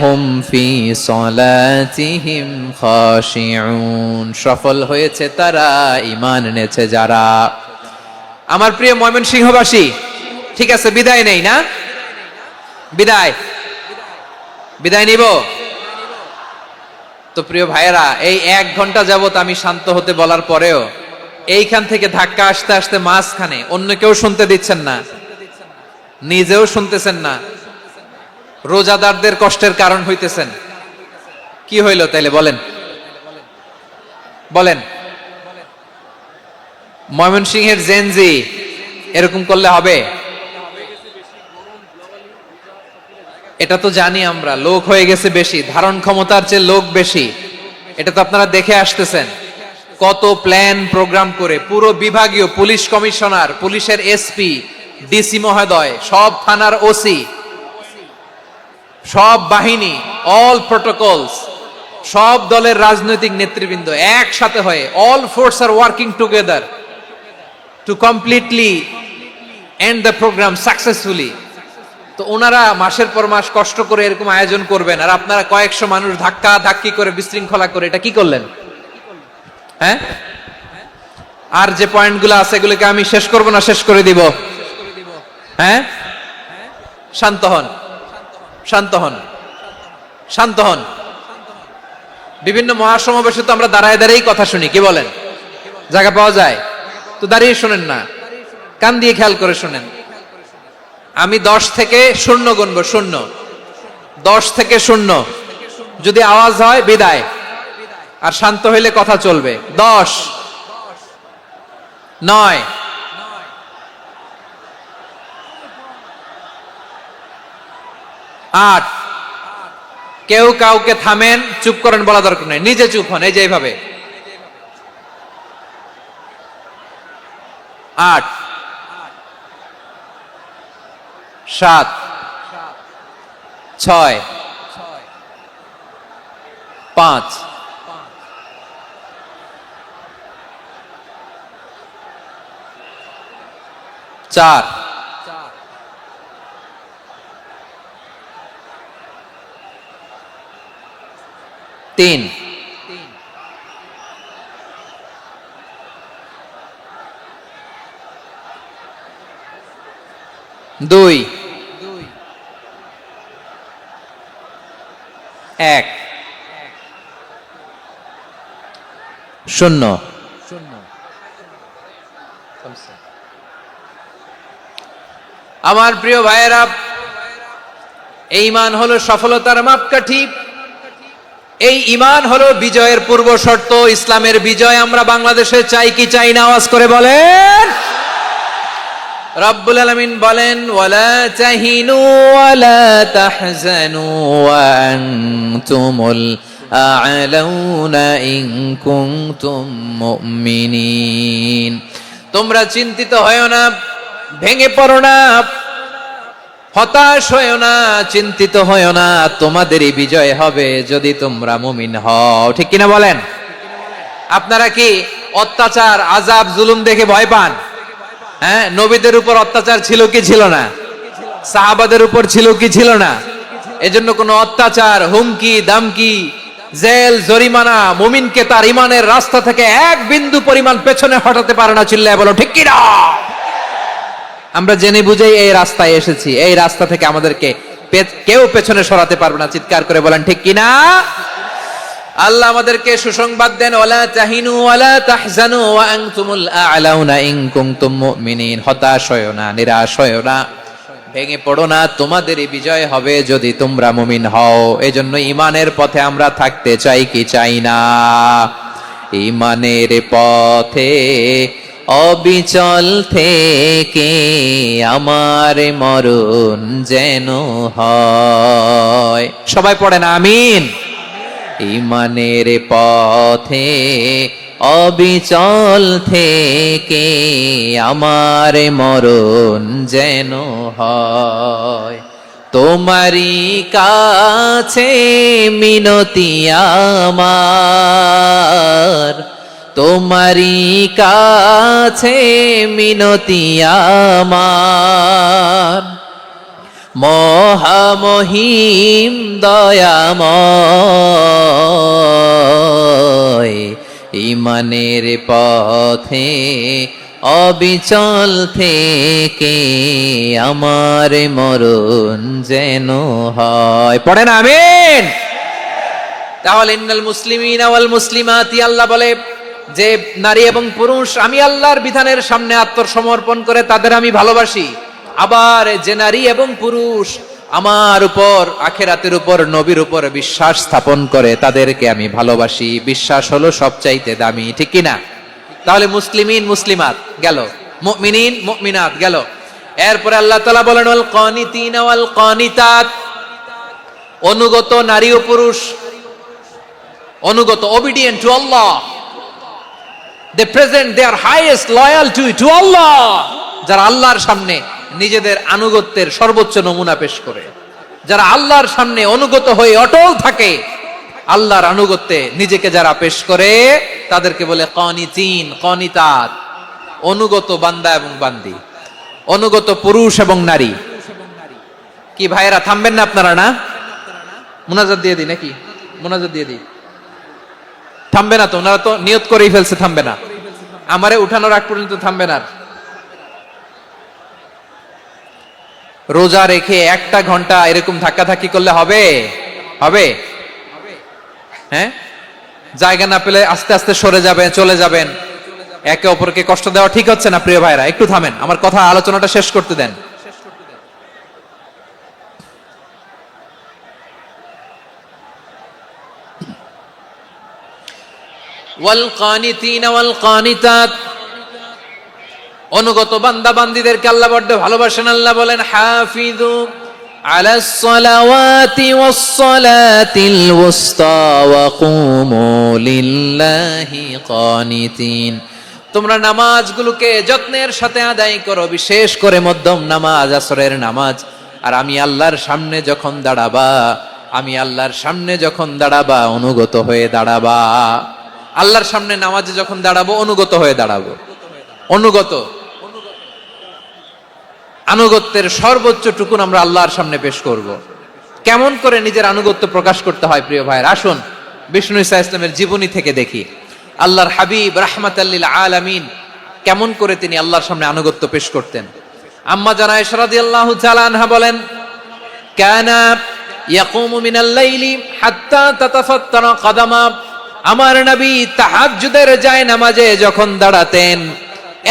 হুম ফি সলাতিহিম খাশিউন। সফল হয়েছে তারা, ঈমান এনেছে যারা। আমার প্রিয় ময়মনসিংহবাসী, ঠিক আছে, বিদায় নেই না? বিদায় নিব তো? প্রিয় ভাইয়েরা, এই 1 ঘন্টা যাবত আমি শান্ত হতে বলার পরেও এইখান থেকে ধাক্কা আসতে আসতে মাঝখানে অন্য কেউ শুনতে দিচ্ছেন না, নিজেও শুনতেছেন না, রোজাদারদের কষ্টের কারণ হইতেছেন। কি হইল তাইলে বলেন? ময়মনসিংহের জেনজি এরকম করলে হবে? এটা তো জানি আমরা, লোক হয়ে গেছে বেশি, ধারণ ক্ষমতার চেয়ে লোক বেশি। এটা তো আপনারা দেখে আসতেছেন, কত প্ল্যান প্রোগ্রাম করে পুরো বিভাগীয় পুলিশ কমিশনার, পুলিশের এসপি, ডিসি মহোদয়, সব থানার ওসি, সব বাহিনী, অল প্রোটোকলস, সব দলের রাজনৈতিক নেতৃবৃন্দ একসাথে হয়ে, all force are working together to completely end the program successfully. তো ওনারা মাসের পর মাস কষ্ট করে এরকম আয়োজন করবেন, আর আপনারা কয়েকশো মানুষ ধাক্কা ধাক্কি করে, বিশৃঙ্খলা করে, এটা কি করলেন? হ্যাঁ? আর যে পয়েন্টগুলো আছে এগুলোকে আমি শেষ করব না শেষ করে দিব? হ্যাঁ, শান্ত হন, শান্ত হন, শান্ত হন। বিভিন্ন মহাসমাবেশে তো আমরা দাঁড়ায় দাঁড়িয়েই কথা শুনি, কি বলেন? জায়গা পাওয়া যায় তো দাঁড়িয়ে শোনেন না, কান দিয়ে খেয়াল করে শোনেন। আমি 10 থেকে 0 গুনবো, 0, 10 থেকে 0, যদি আওয়াজ হয় বিদায়, আর শান্ত হইলে কথা চলবে। 10, 9, 8। কেউ কাউকে থামেন, চুপ করেন বলা দরকার নেই, নিজে চুপ হন, এই যে এইভাবে। 8, 7, 6, 5, 4, 3, 2, 1, 0। আমার প্রিয় ভাইয়েরা, এই ঈমান হলো সফলতার মাপকাঠি। এই ঈমান হলো বিজয়ের পূর্ব শর্ত। ইসলামের বিজয় আমরা বাংলাদেশে চাই কি চাই না? আওয়াজ করে বলেন। রব্বুল আলামিন বলেন, ওয়ালা তাহিনু ওয়ালা তাহজানু ওয়া আনতুমুল আ'লাউনা ইন কুনতুম মুমিনিন। তোমরা চিন্তিত হয়ো না, ভেঙে পড়ো না, হতাশ হয়ো না, চিন্তিত হয়ো না, তোমাদেরই বিজয় হবে যদি তোমরা মুমিন হও। ঠিক কিনা বলেন? আপনারা কি অত্যাচার, আযাব, জুলুম দেখে ভয় পান? হ্যাঁ, নবীদের উপর অত্যাচার ছিল কি ছিল না? সাহাবাদের উপর ছিল কি ছিল না? এজন্য কোন অত্যাচার, হুমকি, দামকি, জেল, জরিমানা মুমিনকে তার ঈমানের রাস্তা থেকে এক বিন্দু পরিমাণ পেছনে হটাতে পারে না। চিল্লায় বলো ঠিক কিনা? আমরা জেনে বুঝেই এই রাস্তায় এসেছি, এই রাস্তা থেকে আমাদেরকে কেউ পেছনে সরাতে পারবে না। চিৎকার করে বলেন ঠিক কিনা? আল্লাহ আমাদেরকে সুসংবাদ দেন, ওয়ালা তাহিনু ওয়ালা তাহজানু ওয়া আনতুমুল আ'লাউনা ইন কুনতুম মুমিনিন। হতাশ হয়ো না, নিরাশ হয়ো না, ভেঙে পড়ো না, তোমাদেরই বিজয় হবে যদি তোমরা মুমিন হও। এজন্য ঈমানের পথে আমরা থাকতে চাই কি চাই না? ঈমানের পথে অবিচল থেকে আমার মরণ যেন হয়। সবাই পড়েন আমিন। ঈমানের পথে অবিচল থেকে আমার মরণ যেন হয়। তোমারই কাছে মিনতি আমার, তোমারই কাছে মিনতি আমার, মহামহিম দয়াময়। ঈমানের পথে অবিচল থেকে আমার মরণ যেন হয়। পড়েন আমিন। তাহলে ইন্নাল মুসলিমিনা ওয়াল মুসলিমাতি, আল্লাহ বলে যে নারী এবং পুরুষ আমি আল্লাহর বিধানের সামনে আত্মসমর্পণ করে তাদের আমি ভালোবাসি। আবার যে নারী এবং পুরুষ আমার উপর, আখিরাতের উপর, নবীর উপর বিশ্বাস স্থাপন করে তাদেরকে আমি ভালোবাসি। বিশ্বাস হলো সবচাইতে দামি, ঠিক কি না? তাহলে মুসলিমিন মুসলিমাত গেল, মুমিনিন মুমিনাত গেল। এরপরে আল্লাহ তাআলা বলেন ওয়াল কানিতিনা ওয়াল কানিতাত, অনুগত নারী ও পুরুষ, অনুগত, obedient to Allah, they present their highest loyalty to Allah, যারা আল্লাহর সামনে নিজেদের আনুগত্যের সর্বোচ্চ নমুনা পেশ করে, যারা আল্লাহর সামনে অনুগত হয়ে অটল থাকে, আল্লাহর আনুগত্যে নিজেকে যারা পেশ করে তাদেরকে বলে কানিতিন কানিতাত, অনুগত বান্দা এবং বান্দি, অনুগত পুরুষ এবং নারী। কি ভাইয়েরা থামবেন না আপনারা? না মুনাজাত দিয়ে দিই নাকি? মুনাজাত দিয়ে দিই। থামবে না তো? ওনারা তো নিয়ত করেই ফেলছে থামবে না। আমারে উঠানোর আগ পর্যন্ত থামবে না। রোজা রেখে 1টা ঘন্টা এরকম ধাক্কাধাক্কি করলে হবে? হবে? হ্যাঁ, জায়গা না পেলে আস্তে আস্তে সরে যাবেন, চলে যাবেন। একে অপরকে কষ্ট দেওয়া ঠিক হচ্ছে না। প্রিয় ভাইরা একটু থামেন, আমার কথা আলোচনাটা শেষ করতে দেন। ওয়াল কানিতিনা ওয়াল কানিতাত, অনুগত বান্দা বান্দীদেরকে আল্লাহ বড় ভালোবাসেন। আল্লাহ বলেন হাফিজু আলাস সালাওয়াতি ওয়াস সালাতিল ওয়াসতা ওয়া কুমু লিল্লাহি কানিতিন, তোমরা নামাজগুলোকে যত্নের সাথে আদায় করো, বিশেষ করে মধ্যম নামাজ, আসরের নামাজ। আর আমি আল্লাহর সামনে যখন দাঁড়াবা, আমি আল্লাহর সামনে যখন দাঁড়াবা অনুগত হয়ে দাঁড়াবা। আল্লাহর সামনে নামাজে যখন দাঁড়াবো অনুগত হয়ে দাঁড়াবো। অনুগত, আনুগত্যের সর্বোচ্চ টুকুন আমরা আল্লাহর সামনে পেশ করব। কেমন করে নিজের আনুগত্য প্রকাশ করতে হয় প্রিয় ভাইয়ের, আসুন বিষ্ণু ঈসা ইসলামের জীবনী থেকে দেখি। আল্লাহর হাবিব রাহমাতাল লিল আলামিন কেমন করে তিনি আল্লাহর সামনে আনুগত্য পেশ করতেন। আম্মা জান আয়েশা রাদিয়াল্লাহু তাআলা আনহা বলেন, কানা ইয়াকুমু মিনাল লাইলি হাত্তা তাতাফাত্তারা কদামা, আমার নবী তাহাজ্জুদের যায় নামাজে যখন দাঁড়াতেন,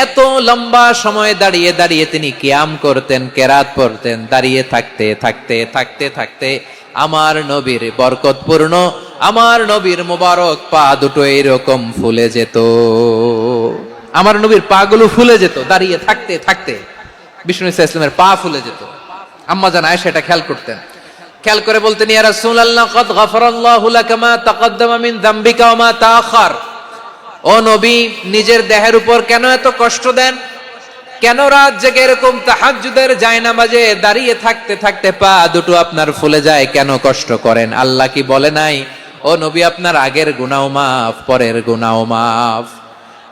এত লম্বা সময় দাঁড়িয়ে দাঁড়িয়ে তিনি কিয়াম করতেন, কেরাত পড়তেন। দাঁড়িয়ে থাকতে থাকতে থাকতে থাকতে আমার নবীর বরকতপূর্ণ, আমার নবীর মোবারক পা দুটো এরকম ফুলে যেত। আমার নবীর পা গুলো ফুলে যেত দাঁড়িয়ে থাকতে থাকতে। বিষ্ণু ঈসা ইসলামের পা ফুলে যেত। আম্মা জান আয়েশা এটা খেয়াল করতেন। খেয়াল করে বলতেন, ইয়া রাসূলুল্লাহ কদ গফারাল্লাহু লাকা মা তাকদ্দামা মিন যামবিকা ওয়া মা তাআখার। ও নবী, নিজের দেহের উপর কেন এত কষ্ট দেন? কেন রাত জেগে এরকম তাহাজ্জুদের জায়নামাজে দাঁড়িয়ে থাকতে থাকতে পা দুটো আপনার ফুলে যায়? কেন কষ্ট করেন? আল্লাহ কি বলে নাই, ও নবী আপনার আগের গুনাহ মাফ, পরের গুনাহ মাফ?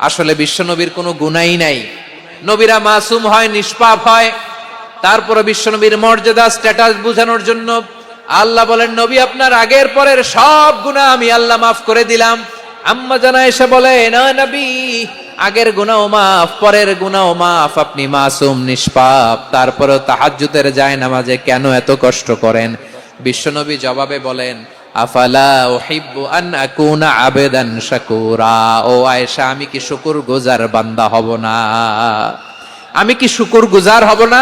আসলে বিশ্ব নবীর কোনো গুনাহই নাই। নবীরা মাসুম হয়, নিষ্পাপ হয়। তারপরে বিশ্ব নবীর মর্যাদা, স্ট্যাটাস বোঝানোর জন্য আল্লাহ বলেন, নবী আপনার আগের পরের সব গুনাহ আমি আল্লাহ মাফ করে দিলাম। আম্মা জান আয়েশা বলে, না নবী, আগের গুনাহ মাফ, পরের গুনাহ মাফ, আপনি মাসুম, নিষ্পাপ, তারপরেও তাহাজ্জুদের যায় নামাজে কেন এত কষ্ট করেন? বিশ্বনবী জবাবে বলেন, আফালা উহিব্বু আন আকুনা আবেদান শাকুরা। ও আয়েশা, আমি কি শুকরগুজার বান্দা হব না? আমি কি শুকরগুজার হব না?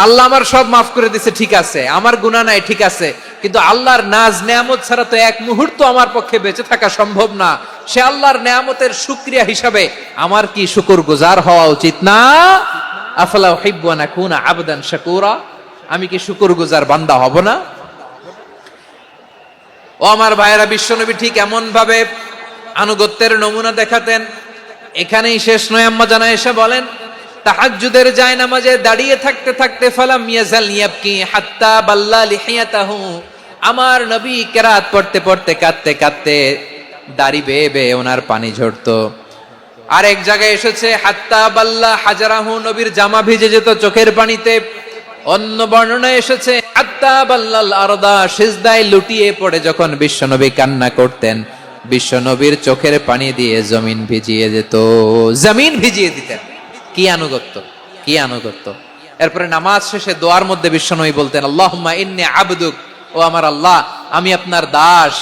আল্লাহ আমার সব মাফ করে দিছে, ঠিক আছে, আমার গুনাহ নাই, ঠিক আছে, কিন্তু আল্লাহর নাজ নেয়ামত ছাড়া তো এক মুহূর্ত আমার পক্ষে বেঁচে থাকা সম্ভব না। সে আল্লাহর নেয়ামতের শুকরিয়া হিসাবে আমার কি শুকরগুজার হওয়া উচিত না? আফালা উহিব্বু আন আকুনা আবদান শাকুরা। আমি কি শুকরগুজার বান্দা হব না? ও আমার ভাইয়েরা, বিশ্বনবী ঠিক এমন ভাবে আনুগত্যের নমুনা দেখাতেন। এখানেই শেষ নয়, আম্মা জানা এসে বলেন, তাহাজ্জুদের জায়নামাজে দাঁড়িয়ে থাকতে থাকতে ফালাম ইয়াজাল ইয়াবকি হাত্তা বাল্লা লিহিয়াতাহু। আমার নবী কেরাত পড়তে পড়তে কাঁদতে কাঁদতে দাড়ি বেয়ে বেয়ে ওনার পানি ঝরতো। আর এক জায়গায় এসেছে হাত্তা বাল্লা হাজারাহু, নবীর জামা ভিজে যেত চোখের পানিতে। অন্য বর্ণনায় এসেছে হাত্তা বাল্লাল আরদা, সিজদায় লুটিয়ে পড়ে যখন বিশ্বনবী কান্না করতেন, বিশ্বনবীর চোখের পানি দিয়ে জমিন ভিজিয়ে যেত, জমিন ভিজিয়ে দিতেন। কি আনুগত্য, কি আনুগত্য! এরপরে নামাজ শেষে দোয়ার মধ্যে বিশ্বনবী বলতেন, আল্লাহুম্মা ইন্নী আবদুক, ও আমার আল্লাহ, আমি আপনার দাস।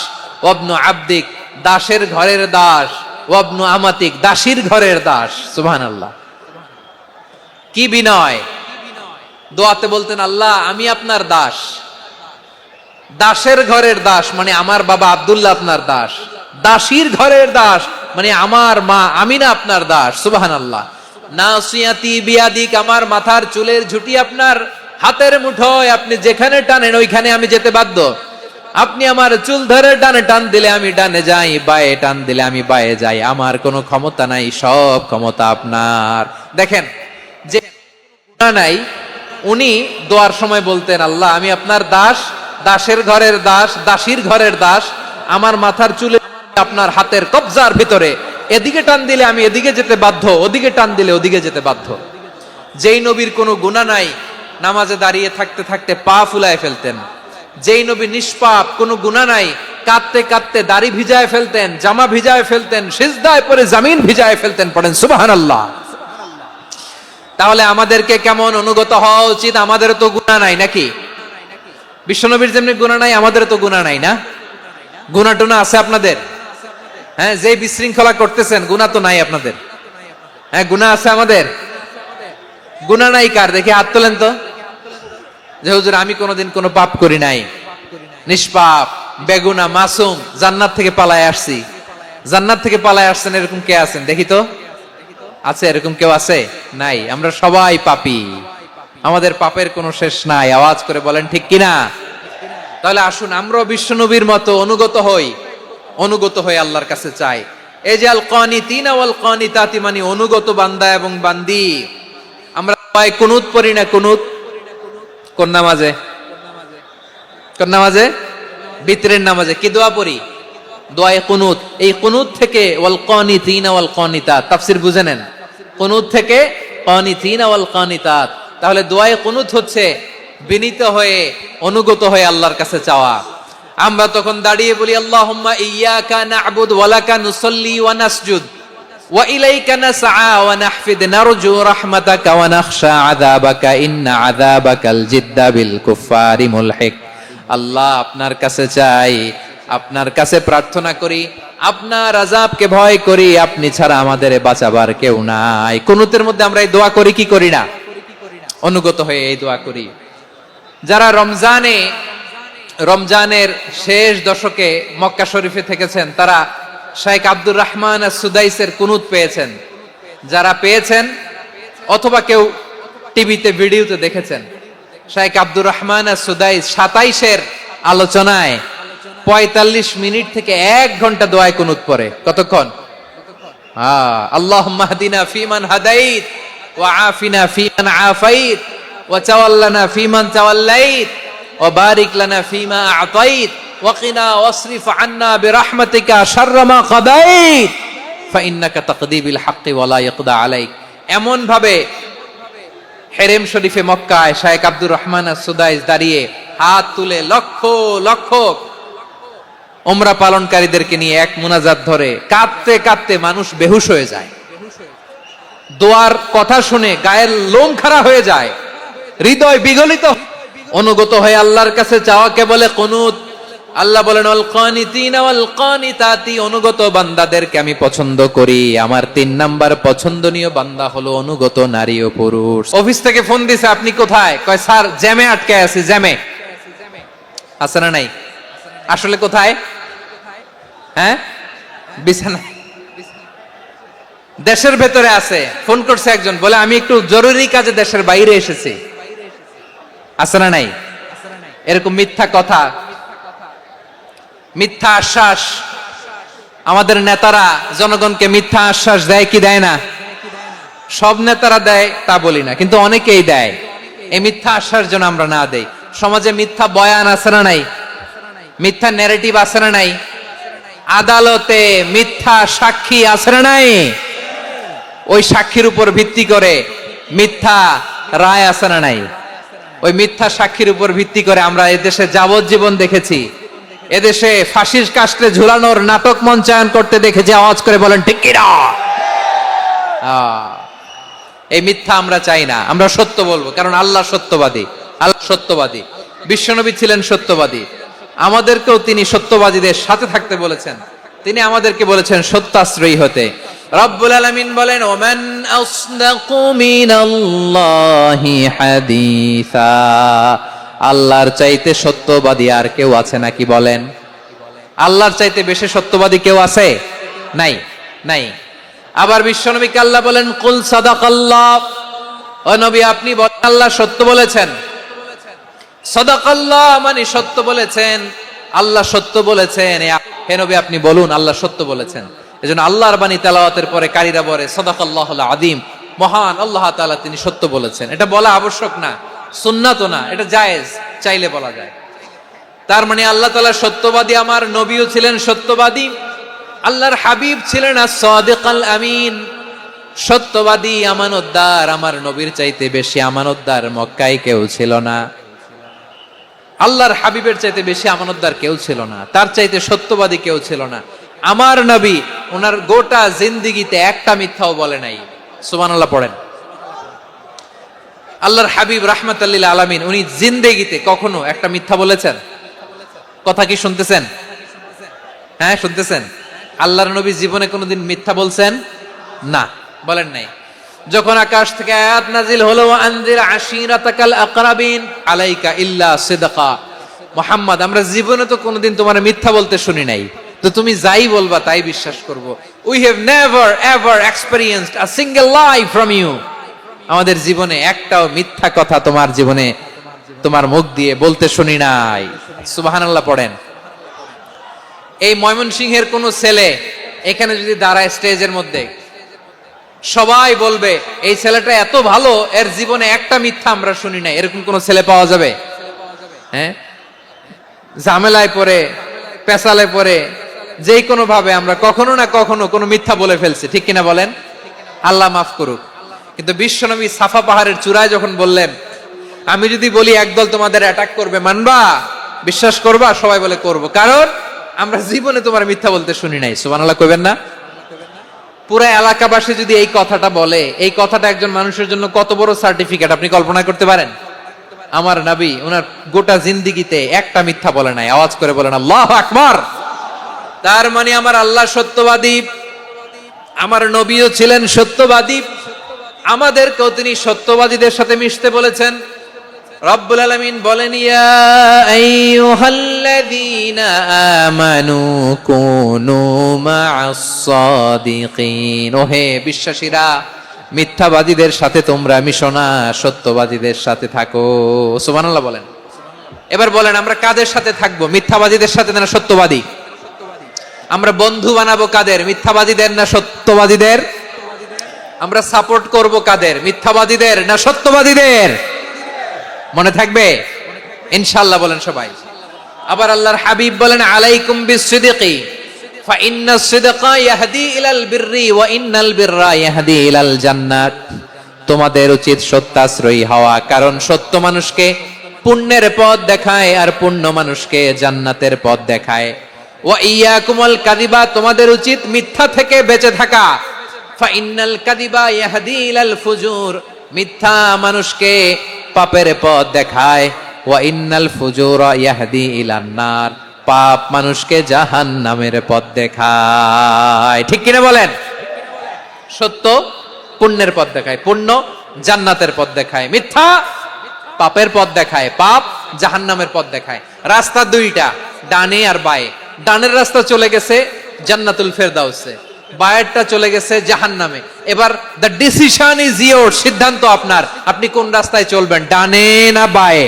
ওয়াবনু আবদিক, দাসের ঘরের দাস। ওয়াবনু আমাতিক, দাসীর ঘরের দাস। সুবহানাল্লাহ, কি বিনয়! দোয়াতে বলতেন, আল্লাহ আমি আপনার দাস। দাসের ঘরের দাস মানে আমার বাবা আব্দুল্লাহ আপনার দাস। দাসীর ঘরের দাস মানে আমার মা আমিনা আপনার দাস। সুবহানাল্লাহ। নাসিয়াতি বিয়াদিক, আমার মাথার চুলের ঝুঁটি আপনার হাতের মুঠোয়, আপনি যেখানে টানেন ওইখানে আমি যেতে বাধ্য। আপনি আমার চুল ধরে ডানে টান দিলে আমি ডানে যাই, বায়ে টান দিলে আমি বায়ে যাই। আমার কোনো ক্ষমতা নাই, সব ক্ষমতা আপনার। দেখেন, যে গুনাহ নাই উনি দোয়ার সময় বলতেন, আল্লাহ আমি আপনার দাস, দাসের ঘরের দাস, দাসীর ঘরের দাস। আমার মাথার চুলে আপনার হাতের কবজার ভিতরে, এদিকে টান দিলে আমি এদিকে যেতে বাধ্য, ওদিকে টান দিলে ওদিকে যেতে বাধ্য। যেই নবীর কোনো গুনাহ নাই, নামাজে দাঁড়িয়ে থাকতে থাকতে পা ফুলায় ফেলতেন। যেই নবী নিষ্পাপ, কোনো গুনাহ নাই, কাঁদতে কাঁদতে দাড়ি ভিজায় ফেলতেন, জামা ভিজায় ফেলতেন, সিজদায় পড়ে জমিন ভিজায় ফেলতেন। পড়েন সুবহানাল্লাহ। তাহলে আমাদেরকে কেমন অনুগত হওয়া উচিত? আমাদের তো গুনাহ নাই নাকি? বিশ্বনবীর যেমনি গুনাহ নাই, আমাদের তো গুনাহ নাই না? গুনাহ টুনা আছে আপনাদের? হ্যাঁ, যে বিশৃঙ্খলা করতেছেন গুনাহ তো নাই আপনাদের? হ্যাঁ, গুনাহ আছে আমাদের? গুনাহ নাই কার? দেখে হাত তোলেন তো, যে হুজুর আমি কোনোদিন কোনো পাপ করি নাই, নিষ্পাপ, বেগুনা, মাসুম, জান্নাত থেকে পালায় আসছি। জান্নাত থেকে পালায় আসছেন এরকম কে আছেন দেখি তো? আছে এরকম কেউ? আছে? নাই। আমরা সবাই পাপী, আমাদের পাপের কোনো শেষ নাই। আওয়াজ করে বলেন ঠিক কিনা? তাহলে আসুন আমরাও বিশ্বনবীর মতো অনুগত হই, অনুগত হয়ে আল্লাহর কাছে চাই। এই যে আল কানিতিনা ওয়াল কানিতাতি, মানে অনুগত বান্দা এবং বান্দি। আমরা সবাই কুনুত পড়ি না? কুনুত কোন নামাজে? কোন নামাজে? বিতরের নামাজে কি দোয়া পড়ি? দোয়ায়ে কুনুত। এই কুনুত থেকে ওয়াল কানিতিনা ওয়াল কানিতাত, তাফসীর বুঝে নেন। কুনুত থেকে কানিতিনা ওয়াল কানিতাত। তাহলে দোয়ায়ে কুনুত হচ্ছে বিনীত হয়ে, অনুগত হয়ে আল্লাহর কাছে চাওয়া। আমরা তখন দাঁড়িয়ে বলি, আল্লাহুম্মা ইয়্যাকা না'বুদু ওয়া লাকা নুসাল্লি ওয়া নাসজুদ ওয়া ইলাইকা নাসআ ওয়া নাহফিদ নারজু রাহমাতাকা ওয়া নাখশা আযাবাকা ইন্না আযাবাকাল জিদ্দা বিল কুফফারি মুলহিক। আল্লাহ আপনার কাছে চাই, আপনার কাছে প্রার্থনা করি, আপনার আযাবকে ভয় করি, আপনি ছাড়া আমাদের বাঁচাবার কেউ নাই। কুনুতের মধ্যে আমরা এই দোয়া করি কি করি না? অনুগত হয়ে এই দোয়া করি। যারা রমজানের শেষ দশকে মক্কা শরীফে থেকেছেন, তারা শাইখ আব্দুর রহমান আস-সুদাইসের কুনুত পেয়েছেন। যারা পেয়েছেন অথবা কেউ টিভিতে ভিডিওতে দেখেছেন, শাইখ আব্দুর রহমান আস-সুদাইস 27-এর আলোচনায় 45 মিনিট থেকে 1 ঘন্টা দোয়ায় কুনুত পড়ে। কতক্ষণ? আল্লাহুম্মা হদিনা ফিমান হাদাইত ওয়া আফিনা ফিমান আফাইত ওয়া তাওয়াল্লানা ফিমান তাওয়াল্লাইত ওয়া বারিক লানা ফিমা আ'তাইত ওয়া কিনা ওয়াসরিফ আন্না বিরহমাতিকা শাররা মা কাদাইত ফা ইন্নাকা তাকদি বিল হাক্কি ওয়া লা ইয়াকদা আলাইক। এমন ভাবে হেরেম শরীফে মক্কায় শাইখ আব্দুর রহমান আস-সুদাইস দাঁড়িয়ে হাত তুলে লক্ষ লক্ষ উমরা পালনকারীদেরকে নিয়ে এক মুনাজাত ধরে কাঁদতে কাঁদতে মানুষ বেহুশ হয়ে যায়। দোয়ার কথা শুনে গায়ের লোম খাড়া হয়ে যায়, হৃদয় বিগলিত। অনুগত হয়ে আল্লাহর কাছে চাওয়াকে বলে কুনুত। আল্লাহ বলেন ওয়াল কানিতিনা ওয়াল কানিতাতি, অনুগত বান্দাদেরকে আমি পছন্দ করি। আমার 3 নাম্বার পছন্দনীয় বান্দা হলো অনুগত নারী ও পুরুষ। অফিস থেকে ফোন দিছে, আপনি কোথায়? কয় স্যার জ্যামে আটকে আছি। জ্যামে আছে না নাই? আসলে কোথায়? হ্যাঁ, বিছানা। দেশের ভেতরে আছে। ফোন করছে একজন, বলে আমি একটু জরুরি কাজে দেশের বাইরে এসেছি। আছে না নাই? এরকম মিথ্যা কথা, মিথ্যা আশ্বাস। আমাদের নেতারা জনগণকে মিথ্যা আশ্বাস দেয় কি দেয় না? সব নেতারা দেয় তা বলি না, কিন্তু অনেকেই দেয়। এই মিথ্যা আশ্বাস যেন আমরা না দেই। সমাজে মিথ্যা বয়ান আছে না নাই? মিথ্যা ন্যারেটিভ আছে না নাই? আদালতে মিথ্যা সাক্ষী আছে না নাই? ওই সাক্ষীর উপর ভিত্তি করে মিথ্যা রায় আছে না নাই? ওই মিথ্যা সাক্ষীর উপর ভিত্তি করে আমরা এদেশে যাবজ্জীবন দেখেছি। এদেশে ফাঁসির কাস্টে ঝুলানোর নাটক মঞ্চায়ন করতে দেখেছি। আওয়াজ করে বলেন ঠিক কি না? এই মিথ্যা আমরা চাই না। আমরা সত্য বলবো, কারণ আল্লাহ সত্যবাদী। আল্লাহ সত্যবাদী, বিশ্বনবী ছিলেন সত্যবাদী। আমাদেরকেও তিনি সত্যবাদীদের সাথে থাকতে বলেছেন। তিনি আমাদেরকে বলেছেন সত্যাশ্রয়ী হতে। রব্বুল আলামিন বলেন ওমান আসদাকু মিনাল্লাহি হাদিসা, আল্লাহর চাইতে সত্যবাদী আর কেউ আছে নাকি বলেন? আল্লাহর চাইতে বেশি সত্যবাদী কেউ আছে? নাই, নাই। আবার বিশ্বনবীকে আল্লাহ বলেন কুল সাদাকাল্লাহ, ও নবী আপনি বলেন আল্লাহ সত্য বলেছেন। সাদাকাল্লাহ মানে সত্য বলেছেন, আল্লাহ সত্য বলেছেন। হে নবী আপনি বলুন আল্লাহ সত্য বলেছেন। এজন্য আল্লাহর বাণী তেলাওয়াতের পরে কারীরা বলে সাদাকাল্লাহুল আযীম, মহান আল্লাহ তাআলা তিনি সত্য বলেছেন। এটা বলা আবশ্যক না, সুন্নাতও না, এটা জায়েজ, চাইলে বলা যায়। তার মানে আল্লাহ তাআলা সত্যবাদী, আমার নবীও ছিলেন সত্যবাদী, আল্লাহর হাবিব ছিলেন as-সাদিকাল আমিন, সত্যবাদী, আমানতদার। আমার নবীর চাইতে বেশি আমানতদার মক্কায় কেউ ছিল না। আল্লাহর হাবিবের চাইতে বেশি আমানতদার কেউ ছিল না, তার চাইতে সত্যবাদী কেউ ছিল না। আমার নবী ওনার গোটা জিন্দেগিতে একটা মিথ্যাও বলে নাই। সুবহানাল্লাহ পড়েন। আল্লাহর হাবিব রাহমাতাল লিল আলামিন উনি জিন্দেগিতে কখনো একটা মিথ্যা বলেছেন? কথা কি শুনতেছেন? হ্যাঁ শুনতেছেন? আল্লাহর নবী জীবনে কোনোদিন মিথ্যা বলছেন? না, বলেন নাই। যখন আকাশ থেকে আয়াত নাজিল হলো আনজির আশিরাতাকাল আকরাবিন আলাইকা ইল্লা সিদকা, মুহাম্মদ আমরা জীবনে তো কোনোদিন তোমার মিথ্যা বলতে শুনি নাই, তো তুমি যাই বলবা তাই বিশ্বাস করব। We have never ever experienced a single lie from you, আমাদের জীবনে একটাও মিথ্যা কথা তোমার জীবনে তোমার মুখ দিয়ে বলতে শুনি নাই। সুবহানাল্লাহ পড়েন। এই ময়মনসিংহের কোন ছেলে এখানে যদি দাঁড়ায় স্টেজের মধ্যে, সবাই বলবে এই ছেলেটা এত ভালো, এর জীবনে একটা মিথ্যা আমরা শুনি নাই। এরকম কোন ছেলে পাওয়া যাবে? হ্যাঁ, ঝামেলায় পড়ে, পেশালে পড়ে, যেই কোনো ভাবে আমরা কখনো না কখনো কোনো মিথ্যা বলে ফেলছি, ঠিক কিনা বলেন? আল্লাহ মাফ করুক। কিন্তু বিশ্বনবী সাফা পাহাড়ের চূড়ায় যখন বললেন আমি যদি বলি একদল তোমাদের অ্যাটাক করবে, মানবা? বিশ্বাস করবা? সবাই বলে করব, কারণ আমরা জীবনে তোমার মিথ্যা বলতে শুনি নাই। সুবহানাল্লাহ কইবেন না? পুরা এলাকাবাসী যদি এই কথাটা বলে, এই কথাটা একজন মানুষের জন্য কত বড় সার্টিফিকেট আপনি কল্পনা করতে পারেন? আমার নবী ওনার গোটা জিন্দেগিতে একটা মিথ্যা বলে নাই। আওয়াজ করে বলেন আল্লাহু আকবার। তার মানে আমার আল্লাহ সত্যবাদী, আমার নবীও ছিলেন সত্যবাদী, আমাদেরকেও তিনি সত্যবাদীদের সাথে মিশতে বলেছেন। রব্বুল আলামিন বলেন ইয়া আইয়ুহাল্লাযীনা আমানু কুনু মা'আস সাদিকিন, ওহে বিশ্বাসীরা মিথ্যাবাদীদের সাথে তোমরা মিশো না, সত্যবাদীদের সাথে থাকো। সুবহানাল্লাহ বলেন। এবার বলেন আমরা কাদের সাথে থাকবো? মিথ্যাবাদীদের সাথে না সত্যবাদী? আমরা বন্ধু বানাবো কাদের? মিথ্যাবাদীদের না সত্যবাদীদের? আমরা সাপোর্ট করব কাদের? মিথ্যাবাদীদের না সত্যবাদীদের? মনে থাকবে ইনশাআল্লাহ বলেন সবাই। আবার আল্লাহর হাবিব বলেন আলাইকুম বিসসিদকি ফা ইন্নাস সিদকা ইয়াহদি ইলাল বিররি ওয়া ইন্নাল বিররা ইয়াহদি ইলাল জান্নাত, তোমাদের উচিত সত্যাশ্রয়ী হওয়া, কারণ সত্য মানুষকে পুণ্যের পথ দেখায় আর পুণ্য মানুষকে জান্নাতের পথ দেখায়। ওয়া ইয়াকুমুল কাযিবা, তোমাদের উচিত মিথ্যা থেকে বেঁচে থাকা। ফা ইন্নাল কাযিবা ইয়াহদি ইলাল ফুজুর, মিথ্যা মানুষকে পাপের পথ দেখায়। ওয়া ইন্নাল ফুজুরা ইয়াহদি ইলান নার, পাপ মানুষকে জাহান্নামের পথ দেখায়। ঠিক কিনা বলেন? সত্য পুণ্যের পথ দেখায়, পুণ্য জান্নাতের পথ দেখায়, মিথ্যা পাপের পথ দেখায়, পাপ জাহান্নামের পথ দেখায়। রাস্তা দুইটা, ডানে আর বায়ে। ডানের রাস্তা চলে গেছে জান্নাতুল ফেরদাউসে, বায়েরটা চলে গেছে জাহান্নামে। এবার দ্য ডিসিশন ইজ ইয়োর, সিদ্ধান্ত আপনার, আপনি কোন রাস্তায় চলবেন, ডানে না বায়ে?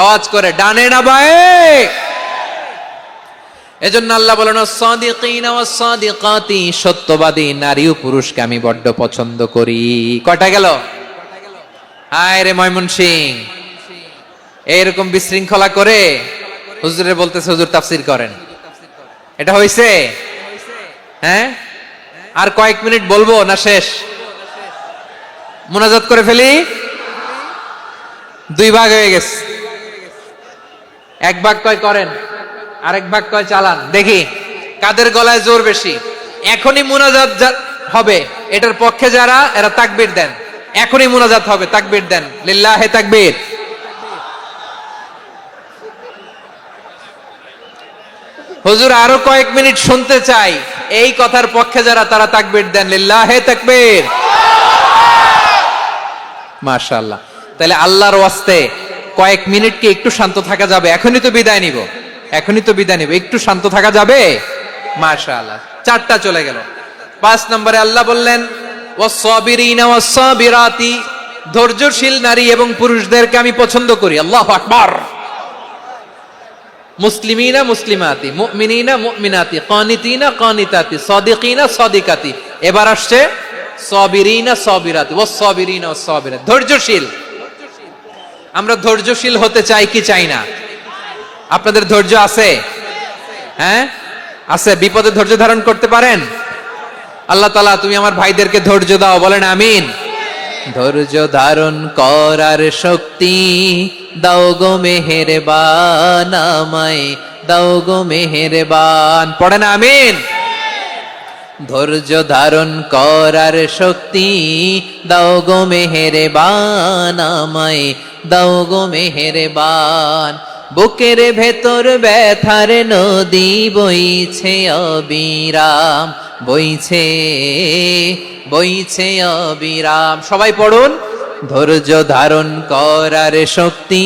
আওয়াজ করে, ডানে না বায়ে? এজন্য আল্লাহ বলেন সাদিকিনা ওয়াস সাদিকাতি, সত্যবাদী নারী ও পুরুষকে আমি বড্ড পছন্দ করি। কয়টা গেল? হায় রে ময়মনসিং, এইরকম বিশৃঙ্খলা করে হুজুরে বলতেছে হুজুর তাফসীর করেন, এটা হইছে? হ্যাঁ, আর কয়েক মিনিট বলবো না শেষ? মুনাজাত করে ফেলি। দুই ভাগ হয়ে গেছে, এক ভাগ কয় করেন, আরেক ভাগ কয় চালান। দেখি কাদের গলায় জোর বেশি। এখনই মুনাজাত হবে, এটার পক্ষে যারা এরা তাকবীর দেন। এখনই মুনাজাত হবে, তাকবীর দেন, লিল্লাহে তাকবীর। হুজুর আরো কয়েক মিনিট শুনতে চাই, এই কথার পক্ষে যারা তারা তাকবীর দেন, লিল্লাহে তাকবীর। মাশাআল্লাহ। তাহলে আল্লাহর ওয়াস্তে কয়েক মিনিট কি একটু শান্ত থাকা যাবে? এখনই তো বিদায় নিব, এখনই তো বিদায় নিব, একটু শান্ত থাকা যাবে? মাশাআল্লাহ। চারটা চলে গেল। 5 নম্বরে আল্লাহ বললেন ওয়াস-সাবিরিনা ওয়াস-সাবিরাতি, ধৈর্যশীল নারী এবং পুরুষদেরকে আমি পছন্দ করি। আল্লাহু আকবার। মুসলিমিনা মুসলিমাতি, মুমিনিনা মুমিনাতি, কানিতিনা কানিতাতি, সাদিকিনা সাদিকাতি। এবার আসছে সাবিরিনা সাবিরাতি, ওয়াস-সাবিরিনা ওয়াস-সাবিরাত, ধৈর্যশীল। আমরা ধৈর্যশীল হতে চাই কি চাই না? আপনাদের ধৈর্য আছে? হ্যাঁ আছে। বিপদে ধৈর্য ধারণ করতে পারেন? আল্লাহ তাআলা তুমি আমার ভাইদেরকে ধৈর্য দাও, বলেন আমিন। ধৈর্য ধারণ করার শক্তি দাও গো মেহেরবান, আমায় দাও গো মেহেরবান, পড়েন আমিন। ধৈর্য ধারণ করার শক্তি দাও গো মেহেরবান, আমায় দাও গো মেহেরবান। বুকের ভেতর ব্যথার নদী বইছে অবিরাম, বইছে বইছে অবিরাম। সবাই পড়ুন, ধৈর্য ধারণ করার শক্তি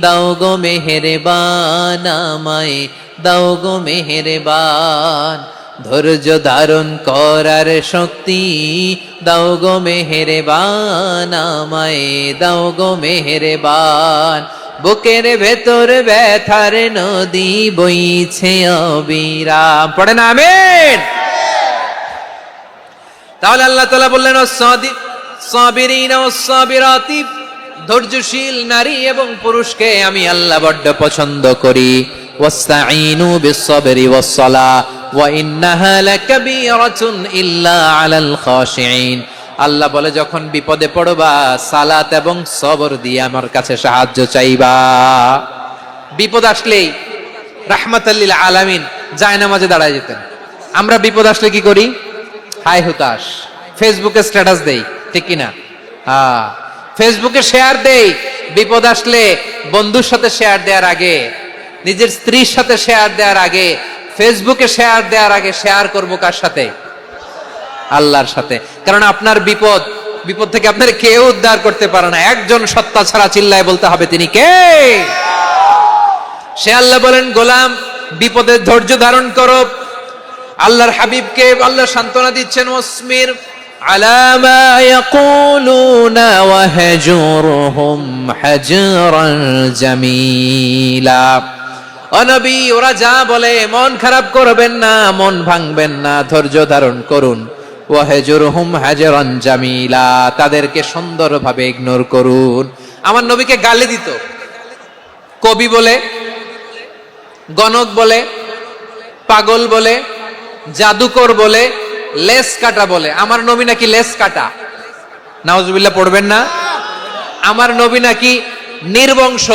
দাও গো মেহেরবান, আমায় দাও গো মেহেরবান। ধৈর্য ধারণ করার শক্তি দাও গো মেহেরবান, আমায় দাও গো মেহেরবান। বুকের ভেতর ব্যথার নদী বইছে অবিরাম, পড়েন আমিন। তাহলে আল্লাহ তাআলা বললেন সাবিরিনা ওয়াস-সাবিরাতি, ধৈর্যশীল নারী এবং পুরুষকে আমি আল্লাহ বড্ড পছন্দ করি। ওয়াস্তাঈনু বিস-সাবরি ওয়াস-সালাহ ওয়া ইন্নাহা লাকাবীরাতুন ইল্লা আলাল খাশিঈন। আল্লাহ বলে যখন বিপদে পড়বা সালাত এবং সবর দিয়ে আমার কাছে সাহায্য চাইবা। বিপদ আসলেই রাহমাতাল লিল আলামিন জায়নামাজে দাঁড়ায় যেতেন। আমরা বিপদ আসলে কি করি? হাই হুতাশ, ফেসবুকে স্ট্যাটাস দেই, ঠিক কিনা? হ্যাঁ, ফেসবুকে শেয়ার দেই। বিপদ আসলে বন্ধুর সাথে শেয়ার দেওয়ার আগে, নিজের স্ত্রীর সাথে শেয়ার দেওয়ার আগে, ফেসবুকে শেয়ার দেওয়ার আগে শেয়ার করবো কার সাথে? আল্লাহর সাথে। কারণ আপনার বিপদ থেকে আপনার কেউ উদ্ধার করতে পারে না, একজন সত্তা ছাড়া। চিল্লায় বলতে হবে তিনি কে? সে আল্লাহ। বলেন গোলাম বিপদের ধৈর্য ধারণ করো। আল্লাহর হাবিবকে আল্লাহ সান্ত্বনা দিচ্ছেন, ওয়াসমির আলা মা ইয়াকুলুনা ওয়াহজুরহুম হাজরান জামিলা। ও নবী, ওরা যা বলে মন খারাপ করবেন না, মন ভাঙবেন না, ধৈর্য ধারণ করুন। ওয়াহজুরহুম হাজরান জামিলা, তাদেরকে সুন্দরভাবে ইগনোর করুন। আমার নবীকে গালি দিত কবি বলে, গণক বলে, পাগল বলে, জাদুকর বলে, লেস কাটা বলে। আমার নবী নাকি লেস কাটা, নাউজুবিল্লাহ পড়বেন না। আমার নবী নাকি নির্বংশ,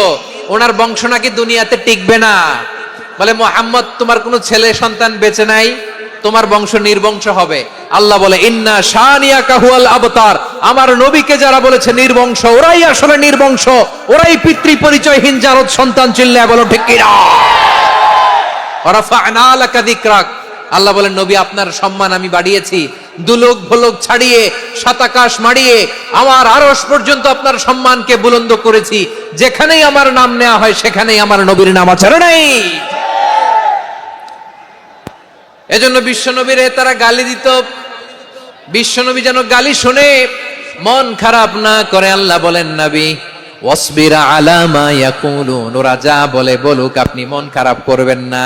ওনার বংশ নাকি দুনিয়াতে টিকবে না। বলে মুহাম্মদ তোমার কোনো ছেলে সন্তান বেঁচে নাই, তোমার বংশ নির্বংশ হবে। আল্লাহ বলে ইন্না শানিয়াকা হুয়াল আবতার, আমার নবীকে যারা বলেছে নির্বংশ, ওরাই আসলে নির্বংশ, ওরাই পিতৃ পরিচয়হীন জারদ সন্তান। চিল্লায় বলো ঠিক কিনা? রাফা'না লাকা যিকরাক, আল্লাহ বলেন নবী আপনার সম্মান আমি বাড়িয়েছি, দুলোক ভোলক ছাড়িয়ে সাত আকাশ মাড়িয়ে আমার আরশ পর্যন্ত আপনার সম্মানকে বুলন্দ করেছি, যেখানেই আমার নাম নেওয়া হয় সেখানেই আমার নবীর নাম আছে না নাই? এজন্য বিশ্বনবীরে তারা গালি দিত। বিশ্বনবী যেন গালি শুনে মন খারাপ না করে আল্লাহ বলেন নবী ওয়াসবির আলা মা ইয়াকুলুন, ওরা যা বলে বলুক আপনি মন খারাপ করবেন না।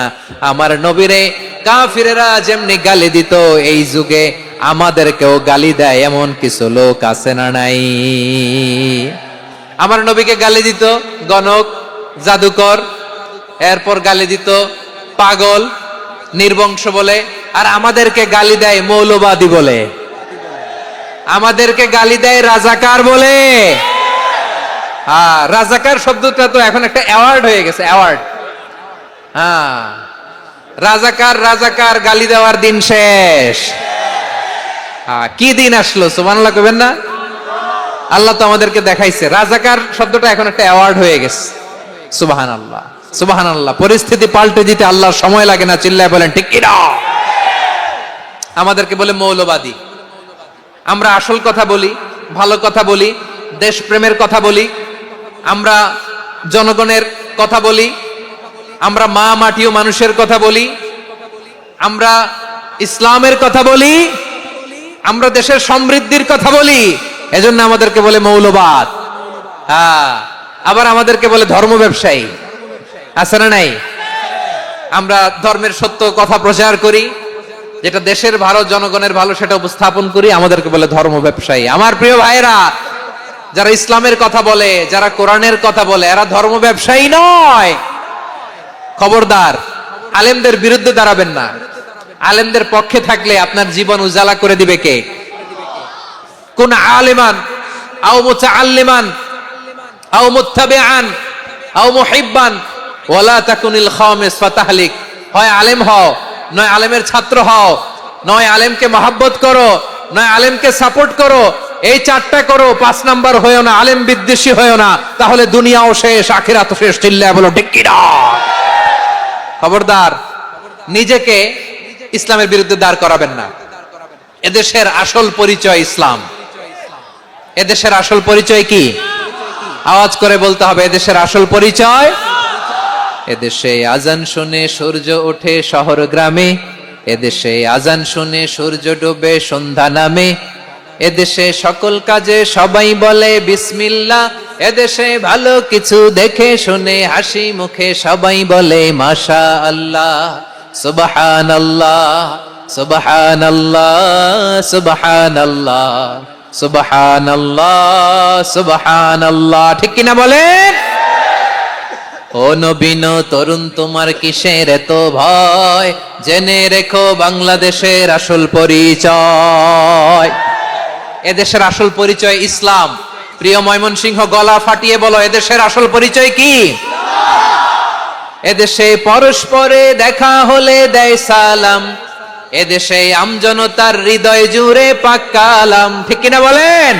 আমার নবীরে কাফিরেরা যেমনি গালি দিত এই যুগে আমাদেরকেও গালি দেয় এমন কিছু লোক আছে না নাই? আমার নবীকে গালি দিত গণক, জাদুকর, এরপর গালি দিত পাগল, নির্বংশ বলে, আর আমাদেরকে গালি দেয় মৌলবাদী বলে, আমাদেরকে গালি দেয় রাজাকার বলে। হ্যাঁ, রাজাকার শব্দটা তো এখন একটা অ্যাওয়ার্ড হয়ে গেছে, অ্যাওয়ার্ড। হ্যাঁ, রাজাকার রাজাকার গালি দেওয়ার দিন শেষ। হ্যাঁ, কি দিন আসলো সুবহানাল্লাহ কইবেন না? আল্লাহ তো আমাদেরকে দেখাইছে রাজাকার শব্দটা এখন একটা অ্যাওয়ার্ড হয়ে গেছে। সুবহানাল্লাহ, সুবহানাল্লাহ। পরিস্থিতি পাল্টে দিতে আল্লাহর সময় লাগে না, চিল্লায় বলেন ঠিক কি না? আমাদেরকে বলে মৌলবাদী। আমরা আসল কথা বলি, ভালো কথা বলি, দেশপ্রেমের কথা বলি, আমরা জনগণের কথা বলি, আমরা মা মাটি ও মানুষের কথা বলি, আমরা ইসলামের কথা বলি, আমরা দেশের সমৃদ্ধির কথা বলি, এজন্য আমাদেরকে বলে মৌলবাদ। হ্যাঁ, আবার আমাদেরকে বলে ধর্ম ব্যবসায়ী, আছে না নাই? আমরা ধর্মের সত্য কথা প্রচার করি, যেটা দেশের ভালো জনগণের ভালো সেটা উপস্থাপন করি, আমাদেরকে বলে ধর্ম ব্যবসায়ী। আমার প্রিয় ভাইরা, যারা ইসলামের কথা বলে, যারা কোরআনের কথা বলে, এরা ধর্ম ব্যবসায়ী নয়। খবরদার, আলেমদের বিরুদ্ধে দাঁড়াবেন না। আলেমদের পক্ষে থাকলে আপনার জীবন উজালা করে দিবে কে? কোন আলিমান আও মুতাআল্লিমান আও মুত্তাবিআন আও মুহিব্বান ওয়ালা তাকুনিল খামিস ফাতাহলিক। হয় আলেম হও, নয় আলেমের ছাত্র হও, নয় আলেমকে মহব্বত করো, নয় আলেমকে সাপোর্ট করো। এই চারটা করো, 5 নাম্বার হয়েও না, আলেম বিদ্বেষী হয়েও না, তাহলে দুনিয়াও শেষ আখিরাতও শেষ। চিল্লায় বলো ঠিক কি না? খবরদার, নিজেকে ইসলামের বিরুদ্ধে দাঁড় করাবেন না। এদেশের আসল পরিচয় ইসলাম। এদেশের আসল পরিচয় কি? আওয়াজ করে বলতে হবে, এদেশের আসল পরিচয়। এদেশে আজান শুনে সূর্য ওঠে শহর গ্রামে, এদেশে আজান শুনে সূর্য ডোবে সন্ধ্যা নামে, এদেশে সকল কাজে সবাই বলে বিসমিল্লাহ, এদেশে ভালো কিছু দেখে শুনে হাসি মুখে সবাই বলে মাশাআল্লাহ, সুবহানাল্লাহ, সুবহানাল্লাহ, সুবহানাল্লাহ, সুবহানাল্লাহ, সুবহানাল্লাহ। ঠিক কিনা বলেন? ও নবীন তরুণ, তোমার কিসের এত ভয়? জেনে রেখো বাংলাদেশের আসল পরিচয়। এদেশের আসল পরিচয় ইসলাম। প্রিয় ময়মনসিংহ, গলা ফাটিয়ে বলো, এদেশের আসল পরিচয় কি? এদেশে পরস্পরে দেখা হলে দেয় সালাম, এদেশে আমজনতার হৃদয় জুড়ে পাক কালাম। ঠিক কিনা বলেন?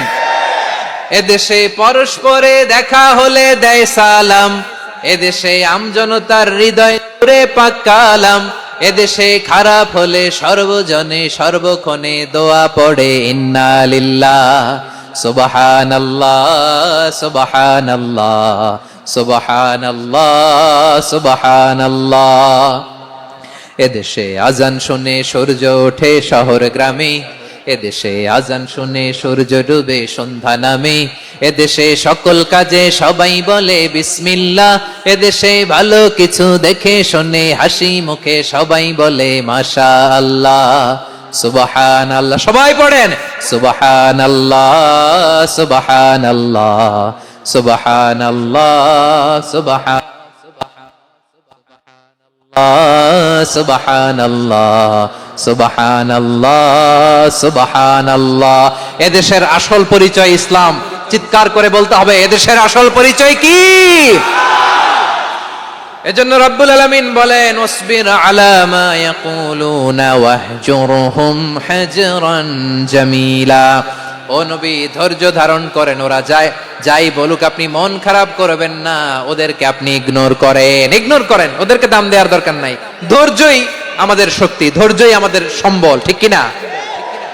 এদেশে পরস্পরে দেখা হলে দেয় সালাম, এদেশে আমজনতার হৃদয় জুড়ে পাক কালাম, এদেশে খারাপ হলে সর্বজনে সর্বক্ষণে দোয়া পড়ে ইন্না লিল্লাহ, সুবহানাল্লাহ, সুবহানাল্লাহ, সুবহানাল্লাহ, সুবহানাল্লাহ। এদেশে আজান শুনে সূর্য ওঠে শহর গ্রামে, এদেশে আজান শুনে সূর্য ডুবে সন্ধ্যা নামে, এদেশে সকল কাজে সবাই বলে বিসমিল্লাহ, এদেশে ভালো কিছু দেখে শুনে হাসি মুখে সবাই বলে মাশাআল্লাহ, সুবহানাল্লাহ। সবাই পড়েন সুবহানাল্লাহ, সুবহানাল্লাহ, সুবহানাল্লাহ, সুবহানাল্লাহ, সুবহানাল্লাহ, সুবহানাল্লাহ। এদেশের আসল পরিচয় ইসলাম। চিৎকার করে বলতে হবে, এদেশের আসল পরিচয় কি? এজন্য রব্বুল আলামিন বলেন ওয়াসবির আলা মা ইয়াকুলুনা ওয়াহজুরহুম হাজরান জামিলা। ও ও নবী ধৈর্য ধারণ করেন, ওরা যাই বলুক আপনি মন খারাপ করবেন না, ওদেরকে আপনি ইগনোর করেন, ওদেরকে দাম দেওয়ার দরকার নাই। ধৈর্যই আমাদের শক্তি, ধৈর্যই আমাদের সম্বল, ঠিক কিনা?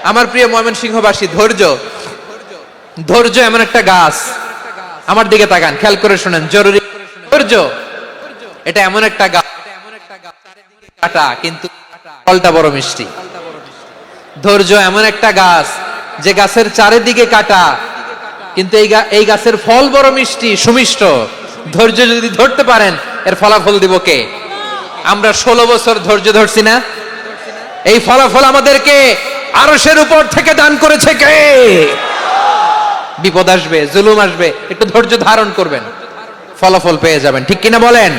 আমার প্রিয় ময়মনসিংহবাসী, ধৈর্য এমন একটা গাছ, আমার দিকে তাকান, খেয়াল করে শুনেন, জরুরি। ধৈর্য এটা এমন একটা গাছ, কাটা কিন্তু ফলটা বড় মিষ্টি। ধৈর্য এমন একটা গাছ যে গাছের চারিদিকে কাটা, কিন্তু এই গাছের ফল বড় মিষ্টি, সুমিষ্ট। ধৈর্য যদি ধরতে পারেন, এর ফলাফল দিব কে? আমরা 16 বছর ধৈর্য ধরছি না? এই ফলাফল আমাদেরকে আরশের উপর থেকে দান করেছে কে? বিপদ আসবে, জুলুম আসবে, একটু ধৈর্য ধারণ করবেন, ফলাফল পেয়ে যাবেন, ঠিক কিনা বলেন?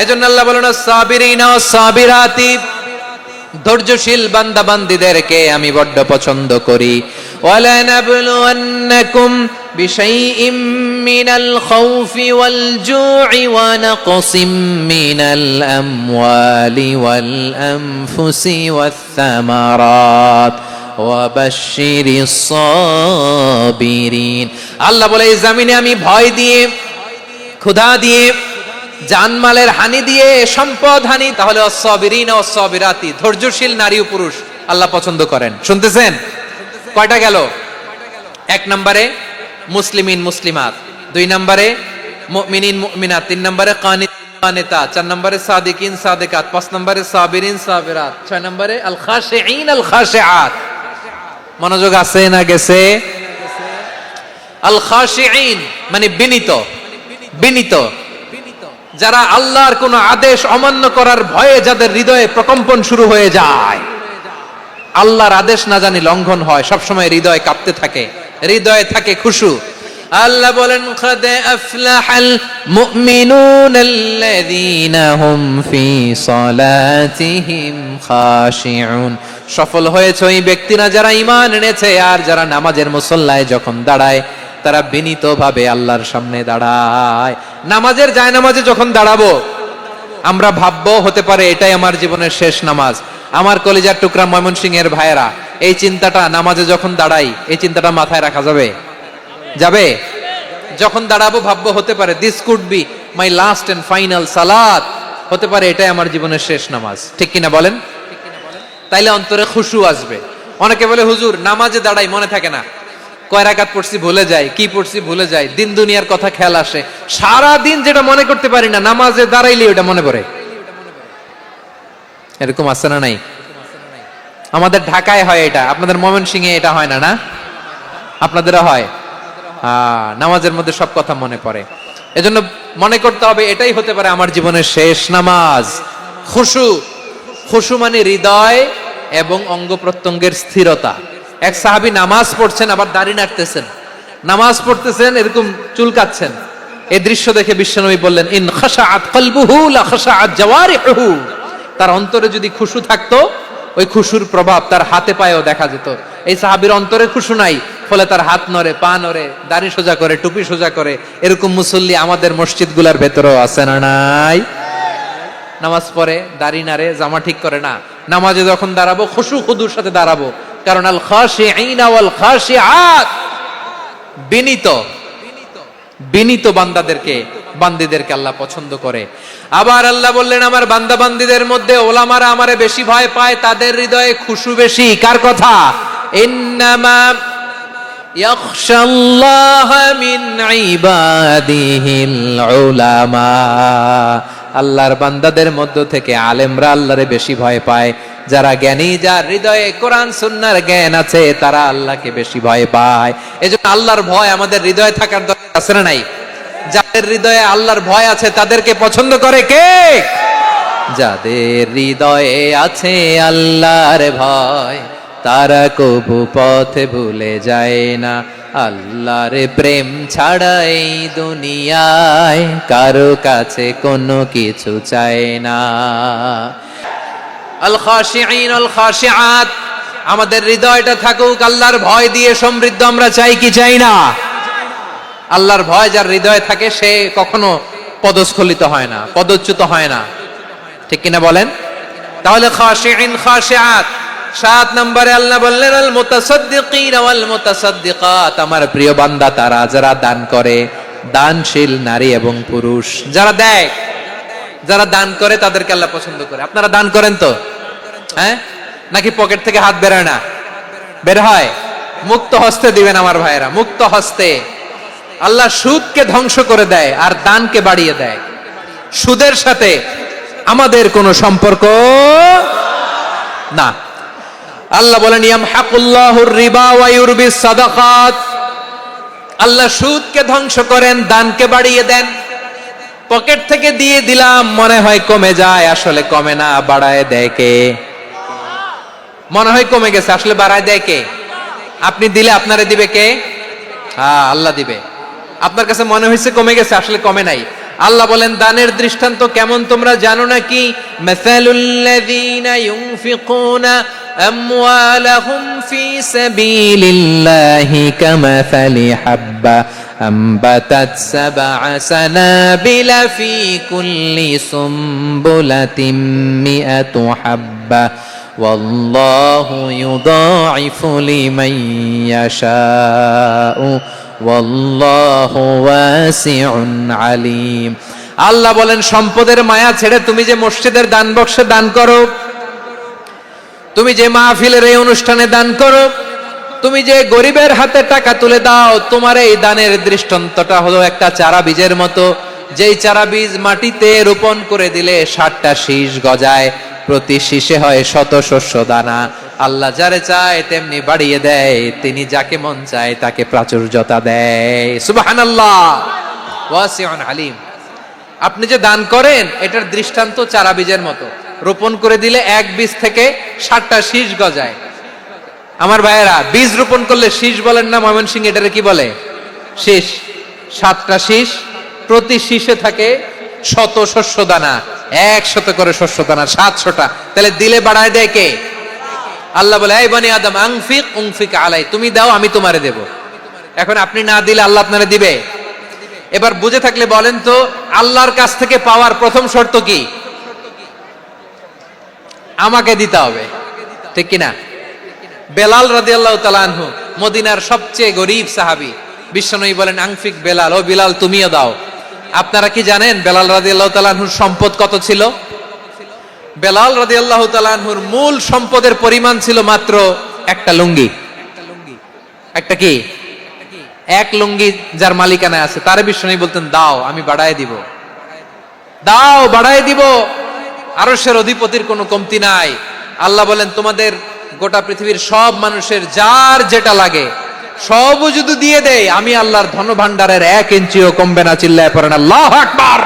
এজন্য আল্লাহ বলেন সাবিরিনা ওয়াস সাবিরাতি, ধৈর্যশীল বান্দা বান্দীদেরকে আমি বড্ড পছন্দ করি। ওয়ালা নাবলুওয়ান্নাকুম বিশাইইম মিনাল খাউফি ওয়াল জু'i ওয়া নাকসিম মিনাল আমওয়ালি ওয়াল আনফুসি ওয়াস সামারাত ওয়া বাশশিরিস সাবিরিন। আল্লাহ বলে এই জমিনে আমি ভয় দিয়ে, ক্ষুধা দিয়ে, জানমালের হানি দিয়ে, সম্পদ হানি, তাহলে অসসাবিরিন ও অসসাবিরাতি, ধৈর্যশীল নারী ও পুরুষ আল্লাহ পছন্দ করেন। শুনতেছেন? কয়টা গেল? 1 নম্বরে মুসলিমিন মুসলিমাত, 2 নম্বরে মুমিনিন মুমিনাত, 3 নম্বরে কানিতাত, 4 নম্বরে সাদিকিন সাদিকাত, 5 নম্বরে সাবিরিন সাবিরাত, 6 নম্বরে আল খাশিঈন আল খাশিআত। মনোযোগ আছে না গেছে? আল খাশিঈন মানে বিনীত, যারা আল্লাহর কোন আদেশ অমান্য করার ভয়ে যাদের হৃদয়ে প্রকম্পন শুরু হয়ে যায়, আল্লাহর আদেশ না জানি লঙ্ঘন হয়, সবসময় হৃদয় কাঁপতে থাকে, হৃদয়ে থাকে খুশু। আল্লাহ বলেন কাদ আফলাহাল মুমিনুনাল্লাযীনা হুম ফি সালাতিহিম খাশিউন, সফল হয়েছে ওই ব্যক্তিরা যারা ঈমান এনেছে আর যারা নামাজের মুসল্লায় যখন দাঁড়ায় তারা বিনীতভাবে আল্লাহর সামনে দাঁড়ায়। নামাজের জায়নামাজে যখন দাঁড়াবো আমরা ভাববো হতে পারে এটাই আমার জীবনের শেষ নামাজ। আমার কলিজার টুকরা ময়মনসিংহের ভাইয়েরা, এই চিন্তাটা নামাজে যখন দাঁড়াই, এই চিন্তাটা মাথায় রাখা যাবে? যখন দাঁড়াবো ভাববো হতে পারে this could be my last and final সালাত, হতে পারে এটাই আমার জীবনের শেষ নামাজ, ঠিক কিনা বলেন? তাইলে অন্তরে খুশু আসবে। অনেকে বলে হুজুর নামাজে দাঁড়াই মনে থাকে না, কয় রাকাত পড়ছি ভুলে যাই, কি পড়ছি ভুলে যাই, দিন দুনিয়ার কথা খেয়াল আসে, সারা দিন যেটা মনে করতে পারি না নামাজে দাঁড়াইলে ওটা মনে পড়ে। এরকম আছে না নাই? আমাদের ঢাকায় হয় এটা, আপনাদের ময়মনসিংহে এটা হয় না? না আপনাদেরও হয়? নামাজের মধ্যে সব কথা মনে পড়ে। এজন্য মনে করতে হবে এটাই হতে পারে আমার জীবনের শেষ নামাজ। খুশু মানে হৃদয় এবং অঙ্গ প্রত্যঙ্গের স্থিরতা। এক সাহাবী নামাজ পড়ছেন আবার দাড়ি নাড়তেছেন, নামাজ পড়তেছেন এরকম চুলকাচ্ছেন। এই দৃশ্য দেখে বিশ্বনবী বললেন ইন খাশাআত কলবুহু লা খাশাআত জাওয়ারিহু, তার অন্তরে যদি খুশু থাকতো ওই খুশুর প্রভাব তার হাতে পায়েও দেখা যেত। এই সাহাবীর অন্তরে খুশু নাই, ফলে তার হাত নড়ে, পা নড়ে, দাড়ি সোজা করে, টুপি সোজা করে। এরকম মুসল্লি আমাদের মসজিদগুলোর ভেতরেও আছে না নাই? নামাজ পড়ে, দাড়ি নাড়ে, জামা ঠিক করে না, নামাজে যখন দাঁড়াবো খুশু খুদুর সাথে দাঁড়াবো, কারণ আল খাশিঈনা ওয়াল খাশিআত, বিনীত বান্দীদেরকে আল্লাহ পছন্দ করে। আবার আল্লাহ বললেন আমার বান্দা বান্দীদের মধ্যে ওলামারা আমারে বেশি ভয় পায়, তাদের হৃদয়ে খুশু বেশি। কার কথা? ইন্নামা ইয়াখশাল্লাহা মিন ইবাদিহিল উলামা, আল্লাহর বান্দাদের মধ্য থেকে আলেমরা আল্লাহরে বেশি ভয় পায়। যারা জ্ঞানী, যার হৃদয়ে কোরআন সুন্নাহর জ্ঞান আছে, তারা আল্লাহকে বেশি ভয় পায়। এজন্য আল্লাহর ভয় আমাদের হৃদয়ে থাকার দরকার আছে না নাই? যাদের হৃদয়ে আল্লাহর ভয় আছে তাদেরকে পছন্দ করে কে? যাদের হৃদয়ে আছে আল্লাহর ভয়, তারা কবু পথে ভুলে যায় না। আল্লাহর প্রেম ছাড়া এই দুনিয়ায় কারো কাছে কোনো কিছু চায় না। আল খাশিঈন আল খাশিআত, আমাদের হৃদয়টা থাকুক আল্লাহর ভয় দিয়ে সমৃদ্ধ। আমরা চাই কি চাই না? আল্লাহর ভয় যার হৃদয়ে থাকে সে কখনো পদস্খলিত হয় না, পদচ্যুত হয় না, ঠিক কিনা বলেন? তাহলে খাশিঈন খাশিআত 7 নম্বরে আল্লাহ বললেন আল মুতাসাদ্দিকিন ওয়াল মুতাসাদ্দিকাত, আমার প্রিয় বান্দা তারা যারা দান করে, দানশীল নারী এবং পুরুষ যারা দেয়, যারা দান করে তাদেরকে আল্লাহ পছন্দ করে। আপনারা দান করেন তো? হ্যাঁ, নাকি পকেট থেকে হাত বেরোয় না? বের হয়। মুক্ত হস্তে দিবেন আমার ভাইয়েরা, মুক্ত হস্তে। আল্লাহ সুদকে ধ্বংস করে দেয় আর দানকে বাড়িয়ে দেয়। সুদের সাথে আমাদের কোনো সম্পর্ক না। আল্লাহ বলেন ইয়ামহাকুল্লাহুর রিবা ওয়া ইউরবিস সাদাকাত, আল্লাহ সুদকে ধ্বংস করেন, দানকে বাড়িয়ে দেন। পকেট থেকে দিয়ে দিলাম মনে হয় কমে যায়, আসলে কমে না, বাড়ায় দেয় কে? মনে হয় কমে গেছে, আসলে বাড়ায় দেয় কে? আপনি দিলে আপনারে দিবে কে? হ্যাঁ, আল্লাহ দিবে। আপনার কাছে মনে হয়েছে কমে গেছে, আসলে কমে নাই। আল্লাহ বলেন দানের দৃষ্টান্ত কেমন তোমরা জানো নাকি? মাসালুল্লাযীনা ইউনফিকুনা আমওয়ালাহুম ফি সাবিলিল্লাহি কামাসালি হাব্বা আম্বাতাত সাবআ সানাবিলা ফি কুল্লি সুমবুলাতিন মিআতু হাব্বা ওয়াল্লাহু ইউদাঈফু লিমান ইয়াশাউ ওয়াল্লাহু ওয়াসিউন আলিম। আল্লাহ বলেন সম্পদের মায়া ছেড়ে তুমি যে মসজিদের দান বক্সে দান করো, তুমি যে মাহফিলের এই অনুষ্ঠানে দান করো, তুমি যে গরিবের হাতে টাকা তুলে দাও, তোমার এই দানের দৃষ্টান্তটা হলো একটা চারা বীজের মতো। যেই চারা বীজ মাটিতে রোপণ করে দিলে 60টা শীষ গজায়, প্রতি শীষে হয় শত শস্য দানা। আল্লাহ যারে চায় তেমনি বাড়িয়ে দেয়, তিনি যাকে মন চায় তাকে প্রাচুর্যতা দেয়। সুবহানাল্লাহ, ওয়াসিউন আলিম। আপনি যে দান করেন এটার দৃষ্টান্ত চারা বীজের মতো, রোপণ করে দিলে এক বীজ থেকে 60টা শীষ গজায়। আমার ভাইয়েরা, বীজ রোপণ করলে শীষ বলেন না ময়মনসিংহ, এটারে কি বলে? শীষ। 7টা শীষ, প্রতি শীষে থাকে শত শস্য দানা, 100 করে শস্য দানা, 700টা। তাহলে দিলে বাড়ায় দেয় কে? আল্লাহ বলে এই বনি আদম আনফিক উনফিক আলাই, তুমি দাও আমি তোমারে দেব। এখন আপনি না দিলে আল্লাহ আপনারে দিবে? এবার বুঝে থাকলে বলেন তো, আল্লাহর কাছ থেকে পাওয়ার প্রথম শর্ত কি? আমাকে দিতে হবে, ঠিক কিনা? বেলাল রাদিয়াল্লাহু তাআলা আনহু, মদিনার সবচেয়ে গরীব সাহাবী, বিশ্বনবী বলেন আনফিক বেলাল, ও বিলাল তুমিও দাও। আপনারা কি জানেন বেলাল রাদিয়াল্লাহু তাআলা আনহুর সম্পদ কত ছিল? বেলাল রাদিয়াল্লাহু তাআলা আনহুর মূল সম্পদের পরিমাণ ছিল মাত্র একটা লুঙ্গি। একটা কি? এক লুঙ্গি যার মালিকানায় আছে, তারে বিশ্বনবী বলতেন দাও আমি বাড়ায় দিব, দাও বাড়ায় দিব। আরশের অধিপতির কোনো কমতি নাই। আল্লাহ বলেন তোমাদের গোটা পৃথিবীর সব মানুষের যার যেটা লাগে সব যদি দিয়ে দেয়, আমি আল্লাহর ধন ভান্ডারের 1 ইঞ্চিও কমবে না। চিল্লায় পড়েন আল্লাহু আকবার।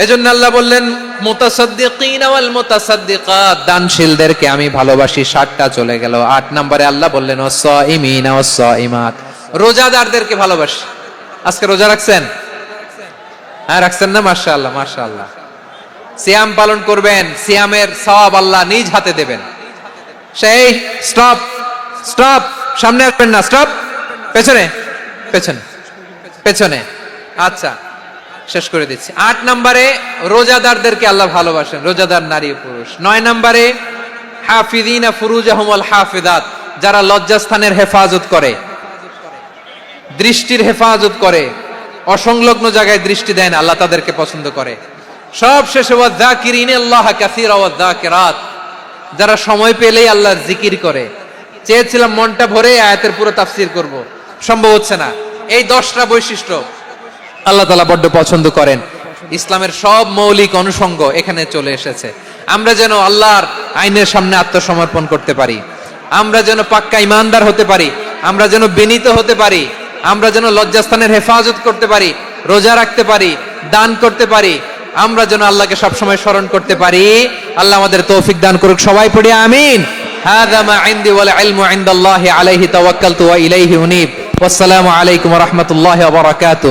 এজন্য আল্লাহ বললেন মুতাসাদ্দিকিন ওয়াল মুতাসাদ্দিকাত, দানশীলদেরকে আমি ভালোবাসি। 7টা চলে গেল। 8 নম্বরে আল্লাহ বললেন ওয়াস-সাইমিন ওয়াস-সাইমাত, রোজাদারদেরকে ভালোবাসি। আজকে রোজা রাখছেন? হ্যাঁ রাখছেন না? মাশাআল্লাহ মাশাআল্লাহ। সিয়াম পালন করবেন, সিয়ামের সওয়াব আল্লাহ নিজ হাতে দেবেন। সেই স্টপ স্টপ, সামনে আসবেন না, স্টপ, পেছনে পেছনে পেছনে। আচ্ছা শেষ করে দিচ্ছি। 8 নম্বরে রোজাদারদেরকে আল্লাহ ভালোবাসেন, রোজাদার নারী পুরুষ। 9 নম্বরে হাফিজিনা ফুরুজাহুম ওয়াল হাফিজাত, যারা লজ্জাস্থানের হেফাজত করে, দৃষ্টির হেফাজত করে, অসংলগ্ন জায়গায় দৃষ্টি দেন, আল্লাহ তাদেরকে পছন্দ করে। সব শেষে ওয়াযাকিরিনাল্লাহ কাসীরা ওয়াযাকিরাত, যারা সময় পেলেই আল্লাহর জিকির করে। চেয়েছিলাম মনটা ভরে আয়াতের পুরো তাফসীর করব, সম্ভব হচ্ছে না। এই 10টা বৈশিষ্ট্য আল্লাহ তাআলা বড্ড পছন্দ করেন। ইসলামের সব মৌলিক অনুষঙ্গ এখানে চলে এসেছে। আমরা যেন আল্লাহর আইনের সামনে আত্মসমর্পণ করতে পারি, আমরা যেন পাক্কা ইমানদার হতে পারি, আমরা যেন বিনীত হতে পারি, আমরা যেন লজ্জাস্থানের হেফাজত করতে পারি, রোজা রাখতে পারি, দান করতে পারি, আমরা যেন আল্লাহকে সবসময় স্মরণ করতে পারি। আল্লাহ আমাদের তৌফিক দান করুক। সবাই পড়ি আমিন। হাযা মা ইনদি ওয়াল ইলমু ইনদাল্লাহি আলাইহি তাওয়াক্কালতু ওয়া ইলাইহি উনীব। ওয়াসসালামু আলাইকুম ওয়া রাহমাতুল্লাহি ওয়া বারাকাতুহু।